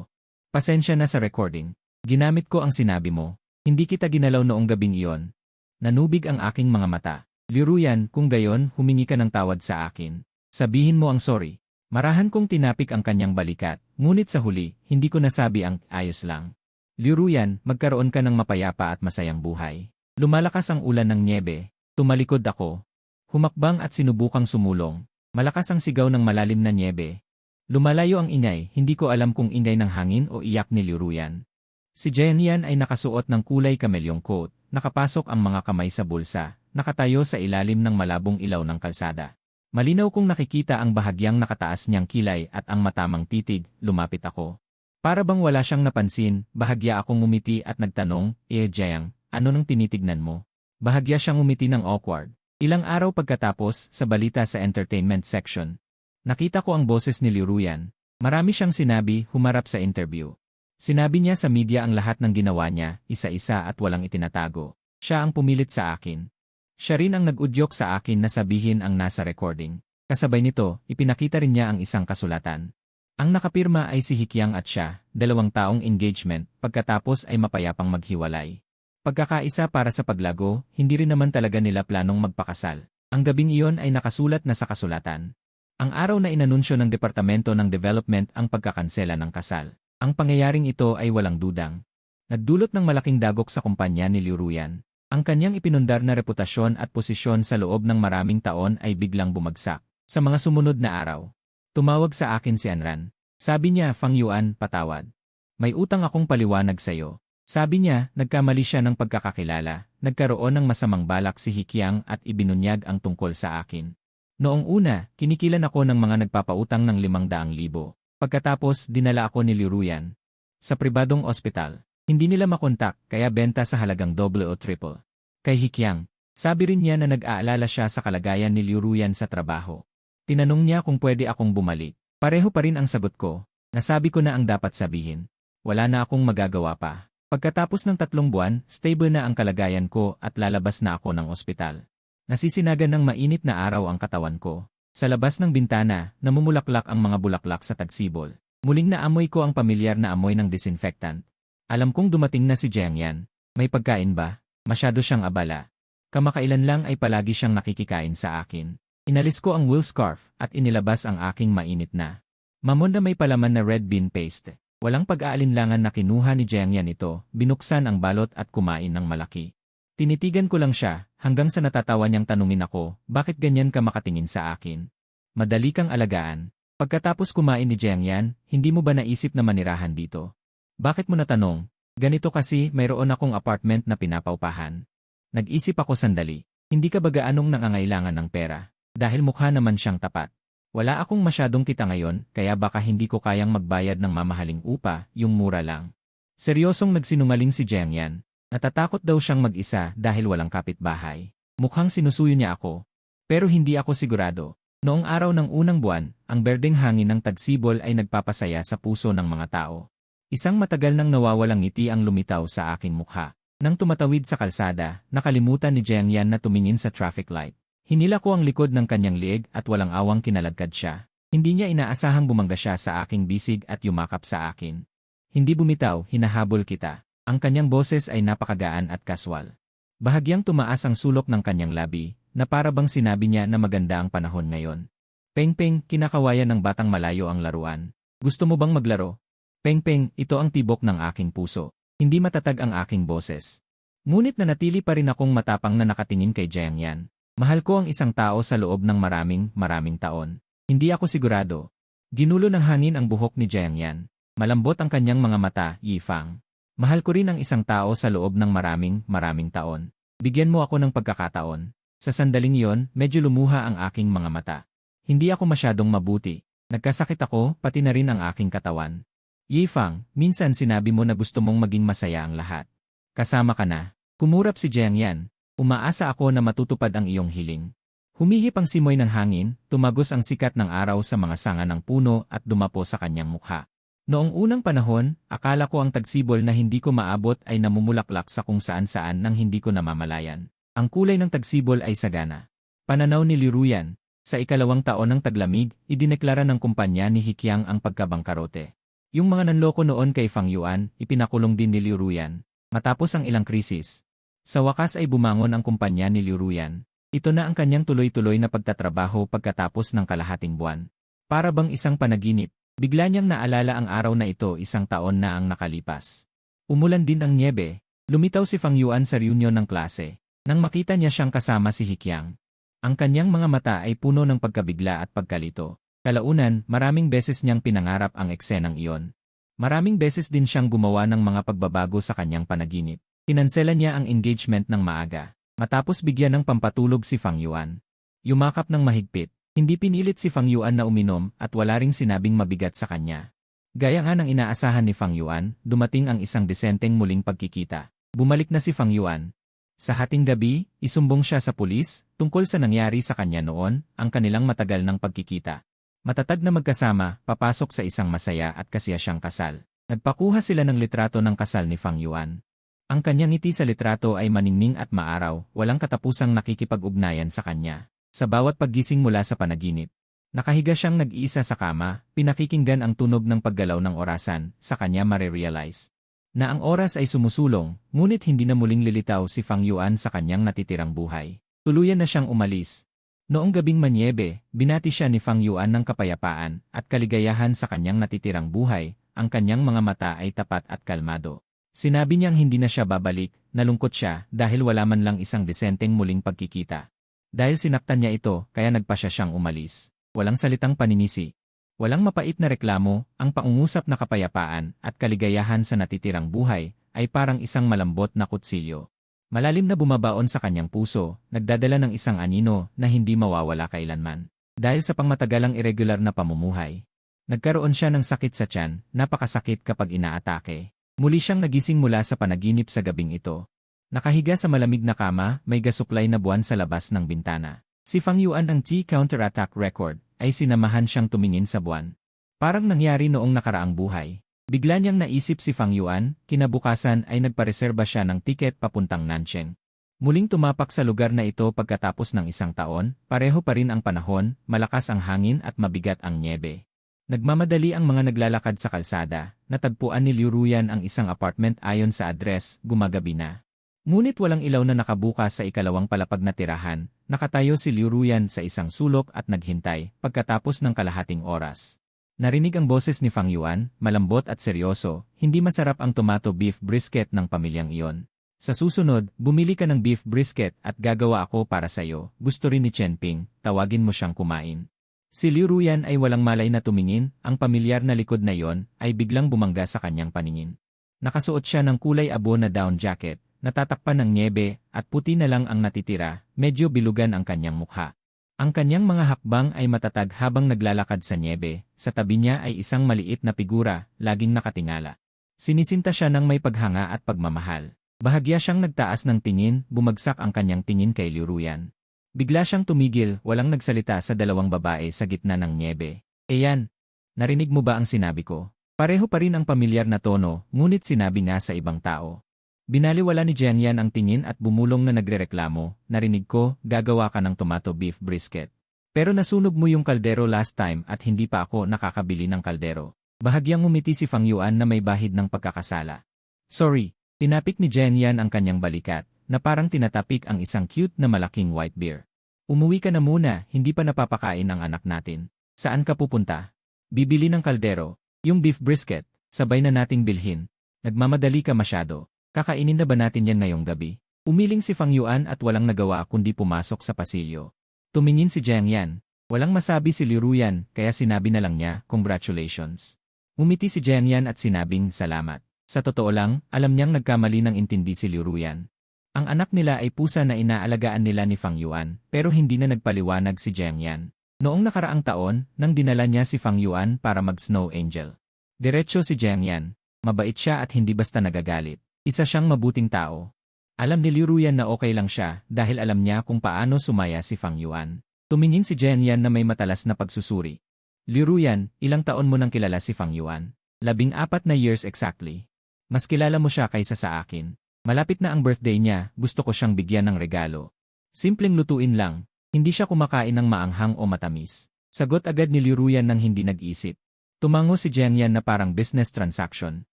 Pasensya na sa recording. Ginamit ko ang sinabi mo. Hindi kita ginalaw noong gabing iyon. Nanubig ang aking mga mata. Liu Ruyan, kung gayon, humingi ka ng tawad sa akin. Sabihin mo ang sorry. Marahan kong tinapik ang kanyang balikat, ngunit sa huli, hindi ko nasabi ang ayos lang. Liu Ruyan, magkaroon ka ng mapayapa at masayang buhay. Lumalakas ang ulan ng nyebe. Tumalikod ako. Humakbang at sinubukang sumulong. Malakas ang sigaw ng malalim na nyebe. Lumalayo ang ingay, hindi ko alam kung ingay ng hangin o iyak ni Liu Ruyan. Si Jiangyan ay nakasuot ng kulay kamelyong coat, nakapasok ang mga kamay sa bulsa, nakatayo sa ilalim ng malabong ilaw ng kalsada. Malinaw kong nakikita ang bahagyang nakataas niyang kilay at ang matamang titig, lumapit ako. Para bang wala siyang napansin, bahagya akong ngumiti at nagtanong, Jiang, ano nang tinitignan mo? Bahagya siyang ngumiti ng awkward. Ilang araw pagkatapos, sa balita sa entertainment section, nakita ko ang boses ni Liu Ruyan. Marami siyang sinabi, humarap sa interview. Sinabi niya sa media ang lahat ng ginawa niya, isa-isa at walang itinatago. Siya ang pumilit sa akin. Siya rin ang nag-udyok sa akin na sabihin ang nasa recording. Kasabay nito, ipinakita rin niya ang isang kasulatan. Ang nakapirma ay si Hikyang at siya, 2 taong engagement, pagkatapos ay mapayapang maghiwalay. Pagkakaisa para sa paglago, hindi rin naman talaga nila planong magpakasal. Ang gabing iyon ay nakasulat na sa kasulatan. Ang araw na inanunsyo ng Departamento ng Development ang pagkakansela ng kasal. Ang pangyayaring ito ay walang dudang nagdulot ng malaking dagok sa kumpanya ni Liu Ruyan. Ang kanyang ipinundar na reputasyon at posisyon sa loob ng maraming taon ay biglang bumagsak. Sa mga sumunod na araw, tumawag sa akin si Anran. Sabi niya, Fang Yuan, patawad. May utang akong paliwanag sa'yo. Sabi niya, nagkamali siya ng pagkakakilala, nagkaroon ng masamang balak si Hikyang at ibinunyag ang tungkol sa akin. Noong una, kinikilan ako ng mga nagpapautang ng 500,000. Pagkatapos, dinala ako ni Liu Ruyan sa pribadong ospital. Hindi nila makontak, kaya benta sa halagang double o triple. Kay Hikyang, sabi rin niya na nag-aalala siya sa kalagayan ni Liu Ruyan sa trabaho. Tinanong niya kung pwede akong bumalik. Pareho pa rin ang sagot ko. Nasabi ko na ang dapat sabihin. Wala na akong magagawa pa. Pagkatapos ng 3 buwan, stable na ang kalagayan ko at lalabas na ako ng ospital. Nasisinagan ng mainit na araw ang katawan ko. Sa labas ng bintana, namumulaklak ang mga bulaklak sa tagsibol. Muling naamoy ko ang pamilyar na amoy ng disinfectant. Alam kong dumating na si Jiang Yan. May pagkain ba? Masyado siyang abala. Kamakailan lang ay palagi siyang nakikikain sa akin. Inalis ko ang wool scarf at inilabas ang aking mainit na mamon na may palaman na red bean paste. Walang pag-aalinlangan na kinuha ni Jiang Yan ito, binuksan ang balot at kumain ng malaki. Tinitigan ko lang siya, hanggang sa natatawa niyang tanungin ako, bakit ganyan ka makatingin sa akin? Madali kang alagaan. Pagkatapos kumain ni Jiang Yan, hindi mo ba naisip na manirahan dito? Bakit mo natanong? Ganito kasi, mayroon akong apartment na pinapaupahan. Nag-isip ako sandali. Hindi ka ba gaanong nangangailangan ng pera? Dahil mukha naman siyang tapat. Wala akong masyadong kita ngayon, kaya baka hindi ko kayang magbayad ng mamahaling upa, yung mura lang. Seryosong nagsinungaling si Jiang Yan. Natatakot daw siyang mag-isa dahil walang kapitbahay. Mukhang sinusuyo niya ako. Pero hindi ako sigurado. Noong araw ng unang buwan, ang berdeng hangin ng tagsibol ay nagpapasaya sa puso ng mga tao. Isang matagal nang nawawalang ngiti ang lumitaw sa aking mukha. Nang tumatawid sa kalsada, nakalimutan ni Jiang Yan na tumingin sa traffic light. Hinila ko ang likod ng kanyang liig at walang awang kinaladkad siya. Hindi niya inaasahang bumangga siya sa aking bisig at yumakap sa akin. Hindi bumitaw, hinahabol kita. Ang kanyang boses ay napakagaan at kaswal. Bahagyang tumaas ang sulok ng kanyang labi, na para bang sinabi niya na maganda ang panahon ngayon. Peng-peng, kinakawayan ng batang malayo ang laruan. Gusto mo bang maglaro? Peng-peng, ito ang tibok ng aking puso. Hindi matatag ang aking boses. Ngunit nanatili pa rin akong matapang na nakatingin kay Jiang Yan. Mahal ko ang isang tao sa loob ng maraming taon. Hindi ako sigurado. Ginulo ng hangin ang buhok ni Jiang Yan. Malambot ang kanyang mga mata, Yifang. Mahal ko rin ang isang tao sa loob ng maraming taon. Bigyan mo ako ng pagkakataon. Sa sandaling iyon, medyo lumuha ang aking mga mata. Hindi ako masyadong mabuti. Nagkasakit ako, pati na rin ang aking katawan. Yifang, minsan sinabi mo na gusto mong maging masaya ang lahat. Kasama ka na. Kumurap si Jiang Yan. Umaasa ako na matutupad ang iyong hiling. Humihip ang simoy ng hangin, tumagos ang sikat ng araw sa mga sanga ng puno at dumapo sa kanyang mukha. Noong unang panahon, akala ko ang tagsibol na hindi ko maabot ay namumulaklak sa kung saan-saan nang hindi ko namamalayan. Ang kulay ng tagsibol ay sagana. Pananaw ni Liu Ruyan. Sa 2 taon ng taglamig, idineklara ng kumpanya ni Hikyang ang pagkabangkarote. Yung mga nanloko noon kay Fang Yuan, ipinakulong din ni Liu Ruyan. Matapos ang ilang krisis, sa wakas ay bumangon ang kumpanya ni Liu Ruyan. Ito na ang kanyang tuloy-tuloy na pagtatrabaho pagkatapos ng kalahating buwan. Para bang isang panaginip. Bigla niyang naalala ang araw na ito 1 taon na ang nakalipas. Umulan din ang nyebe. Lumitaw si Fang Yuan sa reunion ng klase. Nang makita niya siyang kasama si Hikyang, ang kanyang mga mata ay puno ng pagkabigla at pagkalito. Kalaunan, maraming beses niyang pinangarap ang eksenang iyon. Maraming beses din siyang gumawa ng mga pagbabago sa kanyang panaginip. Kinansela niya ang engagement ng maaga. Matapos bigyan ng pampatulog si Fang Yuan. Yumakap ng mahigpit. Hindi pinilit si Fang Yuan na uminom at wala ring sinabing mabigat sa kanya. Gaya nga ng inaasahan ni Fang Yuan, dumating ang isang disenteng muling pagkikita. Bumalik na si Fang Yuan. Sa hating gabi, isumbong siya sa pulis tungkol sa nangyari sa kanya noon, ang kanilang matagal ng pagkikita. Matatag na magkasama, papasok sa isang masaya at kasiyasyang kasal. Nagpakuha sila ng litrato ng kasal ni Fang Yuan. Ang kanyang ngiti sa litrato ay maningning at maaraw, walang katapusang nakikipag-ugnayan sa kanya. Sa bawat paggising mula sa panaginip, nakahiga siyang nag-iisa sa kama, pinakikinggan ang tunog ng paggalaw ng orasan, sa kanya marerealize na ang oras ay sumusulong, ngunit hindi na muling lilitaw si Fang Yuan sa kanyang natitirang buhay. Tuluyan na siyang umalis. Noong gabing manyebe, binati siya ni Fang Yuan ng kapayapaan at kaligayahan sa kanyang natitirang buhay, ang kanyang mga mata ay tapat at kalmado. Sinabi niyang hindi na siya babalik, nalungkot siya dahil wala man lang isang desenteng muling pagkikita. Dahil sinaktan niya ito, kaya nagpasya siyang umalis. Walang salitang paninisi. Walang mapait na reklamo, ang pangungusap na kapayapaan at kaligayahan sa natitirang buhay ay parang isang malambot na kutsilyo. Malalim na bumabaon sa kanyang puso, nagdadala ng isang anino na hindi mawawala kailanman. Dahil sa pangmatagalang irregular na pamumuhay, nagkaroon siya ng sakit sa tiyan, napakasakit kapag inaatake. Muli siyang nagising mula sa panaginip sa gabing ito. Nakahiga sa malamig na kama, may gasuklay na buwan sa labas ng bintana. Si Fang Yuan ang T-counterattack record ay sinamahan siyang tumingin sa buwan. Parang nangyari noong nakaraang buhay. Bigla niyang naisip si Fang Yuan, kinabukasan ay nagpareserba siya ng tiket papuntang Nancheng. Muling tumapak sa lugar na ito pagkatapos ng isang taon, pareho pa rin ang panahon, malakas ang hangin at mabigat ang nyebe. Nagmamadali ang mga naglalakad sa kalsada, natagpuan ni Liu Ruyan ang isang apartment ayon sa address, gumagabi na. Ngunit walang ilaw na nakabukas sa ikalawang palapag na tirahan, nakatayo si Liu Ruyan sa isang sulok at naghintay, pagkatapos ng kalahating oras. Narinig ang boses ni Fang Yuan, malambot at seryoso, hindi masarap ang tomato beef brisket ng pamilyang iyon. Sa susunod, bumili ka ng beef brisket at gagawa ako para sayo, gusto rin ni Chen Ping, tawagin mo siyang kumain. Si Liu Ruyan ay walang malay na tumingin, ang pamilyar na likod na iyon ay biglang bumangga sa kanyang paningin. Nakasuot siya ng kulay abo na down jacket, natatakpan ng nyebe, at puti na lang ang natitira, medyo bilugan ang kanyang mukha. Ang kanyang mga hakbang ay matatag habang naglalakad sa nyebe, sa tabi niya ay isang maliit na figura, laging nakatingala. Sinisinta siya ng may paghanga at pagmamahal. Bahagya siyang nagtaas ng tingin, bumagsak ang kanyang tingin kay Liu Ruyan. Bigla siyang tumigil, walang nagsalita sa dalawang babae sa gitna ng nyebe. Eyan, narinig mo ba ang sinabi ko? Pareho pa rin ang pamilyar na tono, ngunit sinabi nga sa ibang tao. Binaliwala ni Jiang Yan ang tingin at bumulong na nagrereklamo, narinig ko, gagawa ka ng tomato beef brisket. Pero nasunog mo yung kaldero last time at hindi pa ako nakakabili ng kaldero. Bahagyang ngumiti si Fang Yuan na may bahid ng pagkakasala. Sorry, tinapik ni Jiang Yan ang kanyang balikat, na parang tinatapik ang isang cute na malaking white bear. Umuwi ka na muna, hindi pa napapakain ang anak natin. Saan ka pupunta? Bibili ng kaldero, yung beef brisket, sabay na nating bilhin. Nagmamadali ka masyado. Kakainin na ba natin yan ngayong gabi? Umiling si Fang Yuan at walang nagawa kundi pumasok sa pasilyo. Tumingin si Jiang Yan. Walang masabi si Liu Ruyan, kaya sinabi na lang niya, congratulations. Umiti si Jiang Yan at sinabing salamat. Sa totoo lang, alam niyang nagkamali ng intindi si Liu Ruyan. Ang anak nila ay pusa na inaalagaan nila ni Fang Yuan, pero hindi na nagpaliwanag si Jiang Yan. Noong nakaraang taon, nang dinala niya si Fang Yuan para mag-snow angel. Diretso si Jiang Yan. Mabait siya at hindi basta nagagalit. Isa siyang mabuting tao. Alam ni Liu Ruyan na okay lang siya dahil alam niya kung paano sumaya si Fang Yuan. Tumingin si Jiang Yan na may matalas na pagsusuri. Liu Ruyan, ilang taon mo nang kilala si Fang Yuan? 14 na years exactly. Mas kilala mo siya kaysa sa akin. Malapit na ang birthday niya, gusto ko siyang bigyan ng regalo. Simpleng lutuin lang, hindi siya kumakain ng maanghang o matamis. Sagot agad ni Liu Ruyan nang hindi nag-isip. Tumango si Jiang Yan na parang business transaction.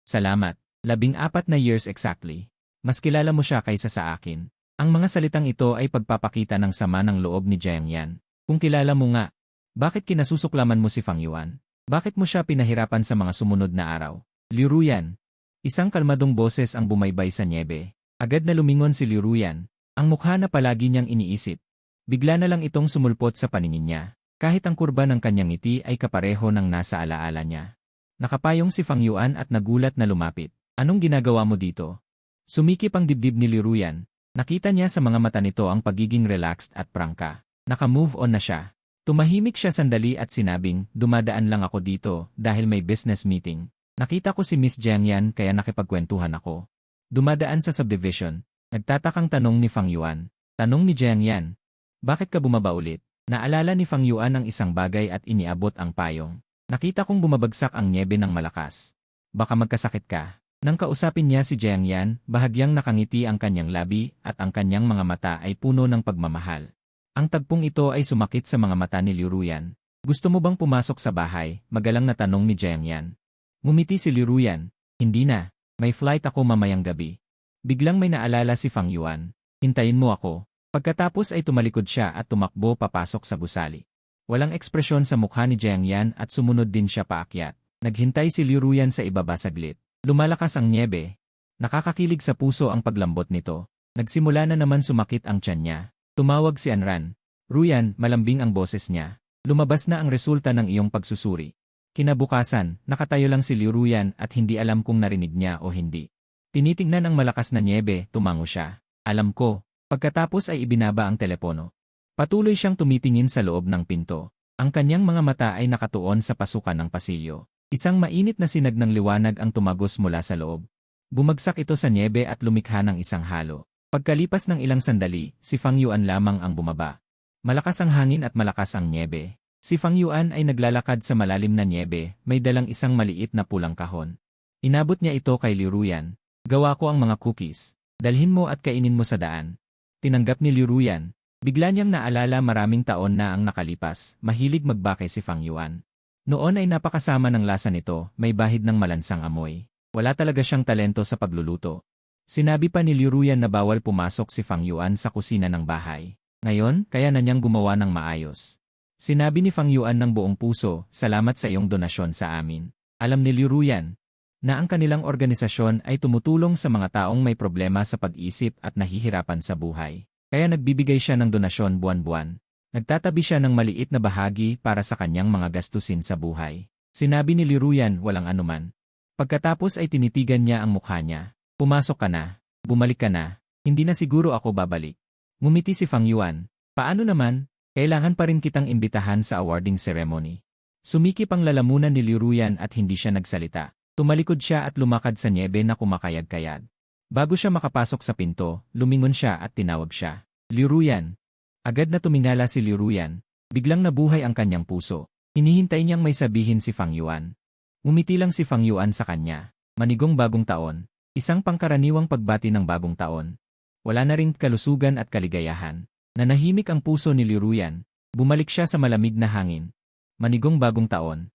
Salamat. 14 na years exactly. Mas kilala mo siya kaysa sa akin. Ang mga salitang ito ay pagpapakita ng sama ng loob ni Jiang Yan. Kung kilala mo nga, bakit kinasusuklaman mo si Fang Yuan? Bakit mo siya pinahirapan sa mga sumunod na araw? Liu Ruyan. Isang kalmadong boses ang bumaybay sa nyebe. Agad na lumingon si Liu Ruyan. Ang mukha na palagi niyang iniisip. Bigla na lang itong sumulpot sa paningin niya. Kahit ang kurba ng kanyang ngiti ay kapareho ng nasa alaala niya. Nakapayong si Fang Yuan at nagulat na lumapit. Anong ginagawa mo dito? Sumikip ang dibdib ni Liu Ruyan. Nakita niya sa mga mata nito ang pagiging relaxed at prangka. Naka-move on na siya. Tumahimik siya sandali at sinabing, dumadaan lang ako dito dahil may business meeting. Nakita ko si Miss Jiang Yan kaya nakipagkwentuhan ako. Dumadaan sa subdivision. Nagtatakang tanong ni Fang Yuan. Tanong ni Jiang Yan. Bakit ka bumaba ulit? Naalala ni Fang Yuan ang isang bagay at iniabot ang payong. Nakita kong bumabagsak ang nyebe ng malakas. Baka magkasakit ka. Nang kausapin niya si Jiang Yan, bahagyang nakangiti ang kanyang labi at ang kanyang mga mata ay puno ng pagmamahal. Ang tagpong ito ay sumakit sa mga mata ni Liu Ruyan. Gusto mo bang pumasok sa bahay? Magalang na tanong ni Jiang Yan. Ngumiti si Liu Ruyan. Hindi na. May flight ako mamayang gabi. Biglang may naalala si Fang Yuan. Hintayin mo ako. Pagkatapos ay tumalikod siya at tumakbo papasok sa gusali. Walang ekspresyon sa mukha ni Jiang Yan at sumunod din siya paakyat. Naghintay si Liu Ruyan sa ibaba saglit. Lumalakas ang nyebe. Nakakakilig sa puso ang paglambot nito. Nagsimula na naman sumakit ang tiyan niya. Tumawag si Anran. Ruyan, malambing ang boses niya. Lumabas na ang resulta ng iyong pagsusuri. Kinabukasan, nakatayo lang si Liu Ruyan at hindi alam kung narinig niya o hindi. Tinitingnan ang malakas na nyebe, tumango siya. Alam ko. Pagkatapos ay ibinaba ang telepono. Patuloy siyang tumitingin sa loob ng pinto. Ang kanyang mga mata ay nakatuon sa pasukan ng pasilyo. Isang mainit na sinag ng liwanag ang tumagos mula sa loob. Bumagsak ito sa nyebe at lumikha ng isang halo. Pagkalipas ng ilang sandali, si Fang Yuan lamang ang bumaba. Malakas ang hangin at malakas ang nyebe. Si Fang Yuan ay naglalakad sa malalim na nyebe, may dalang isang maliit na pulang kahon. Inabot niya ito kay Liu Ruyan. Gawa ko ang mga cookies. Dalhin mo at kainin mo sa daan. Tinanggap ni Liu Ruyan. Bigla niyang naalala maraming taon na ang nakalipas, mahilig magbake si Fang Yuan. Noon ay napakasama ng lasa nito, may bahid ng malansang amoy. Wala talaga siyang talento sa pagluluto. Sinabi pa ni Liu Ruyan na bawal pumasok si Fang Yuan sa kusina ng bahay. Ngayon, kaya na niyang gumawa ng maayos. Sinabi ni Fang Yuan ng buong puso, salamat sa iyong donasyon sa amin. Alam ni Liu Ruyan na ang kanilang organisasyon ay tumutulong sa mga taong may problema sa pag-isip at nahihirapan sa buhay. Kaya nagbibigay siya ng donasyon buwan-buwan. Nagtatabi siya ng maliit na bahagi para sa kanyang mga gastusin sa buhay. Sinabi ni Liu Ruyan walang anuman. Pagkatapos ay tinitigan niya ang mukha niya. Pumasok ka na. Bumalik ka na. Hindi na siguro ako babalik. Ngumiti si Fang Yuan. Paano naman? Kailangan pa rin kitang imbitahan sa awarding ceremony. Sumikip ang lalamunan ni Liu Ruyan at hindi siya nagsalita. Tumalikod siya at lumakad sa nyebe na kumakayad-kayad. Bago siya makapasok sa pinto, lumingon siya at tinawag siya. Liu Ruyan. Agad na tumingala si Liu Ruyan. Biglang nabuhay ang kanyang puso. Hinihintay niyang may sabihin si Fang Yuan. Umiti lang si Fang Yuan sa kanya. Manigong bagong taon. Isang pangkaraniwang pagbati ng bagong taon. Wala na ring kalusugan at kaligayahan. Nanahimik ang puso ni Liu Ruyan. Bumalik siya sa malamig na hangin. Manigong bagong taon.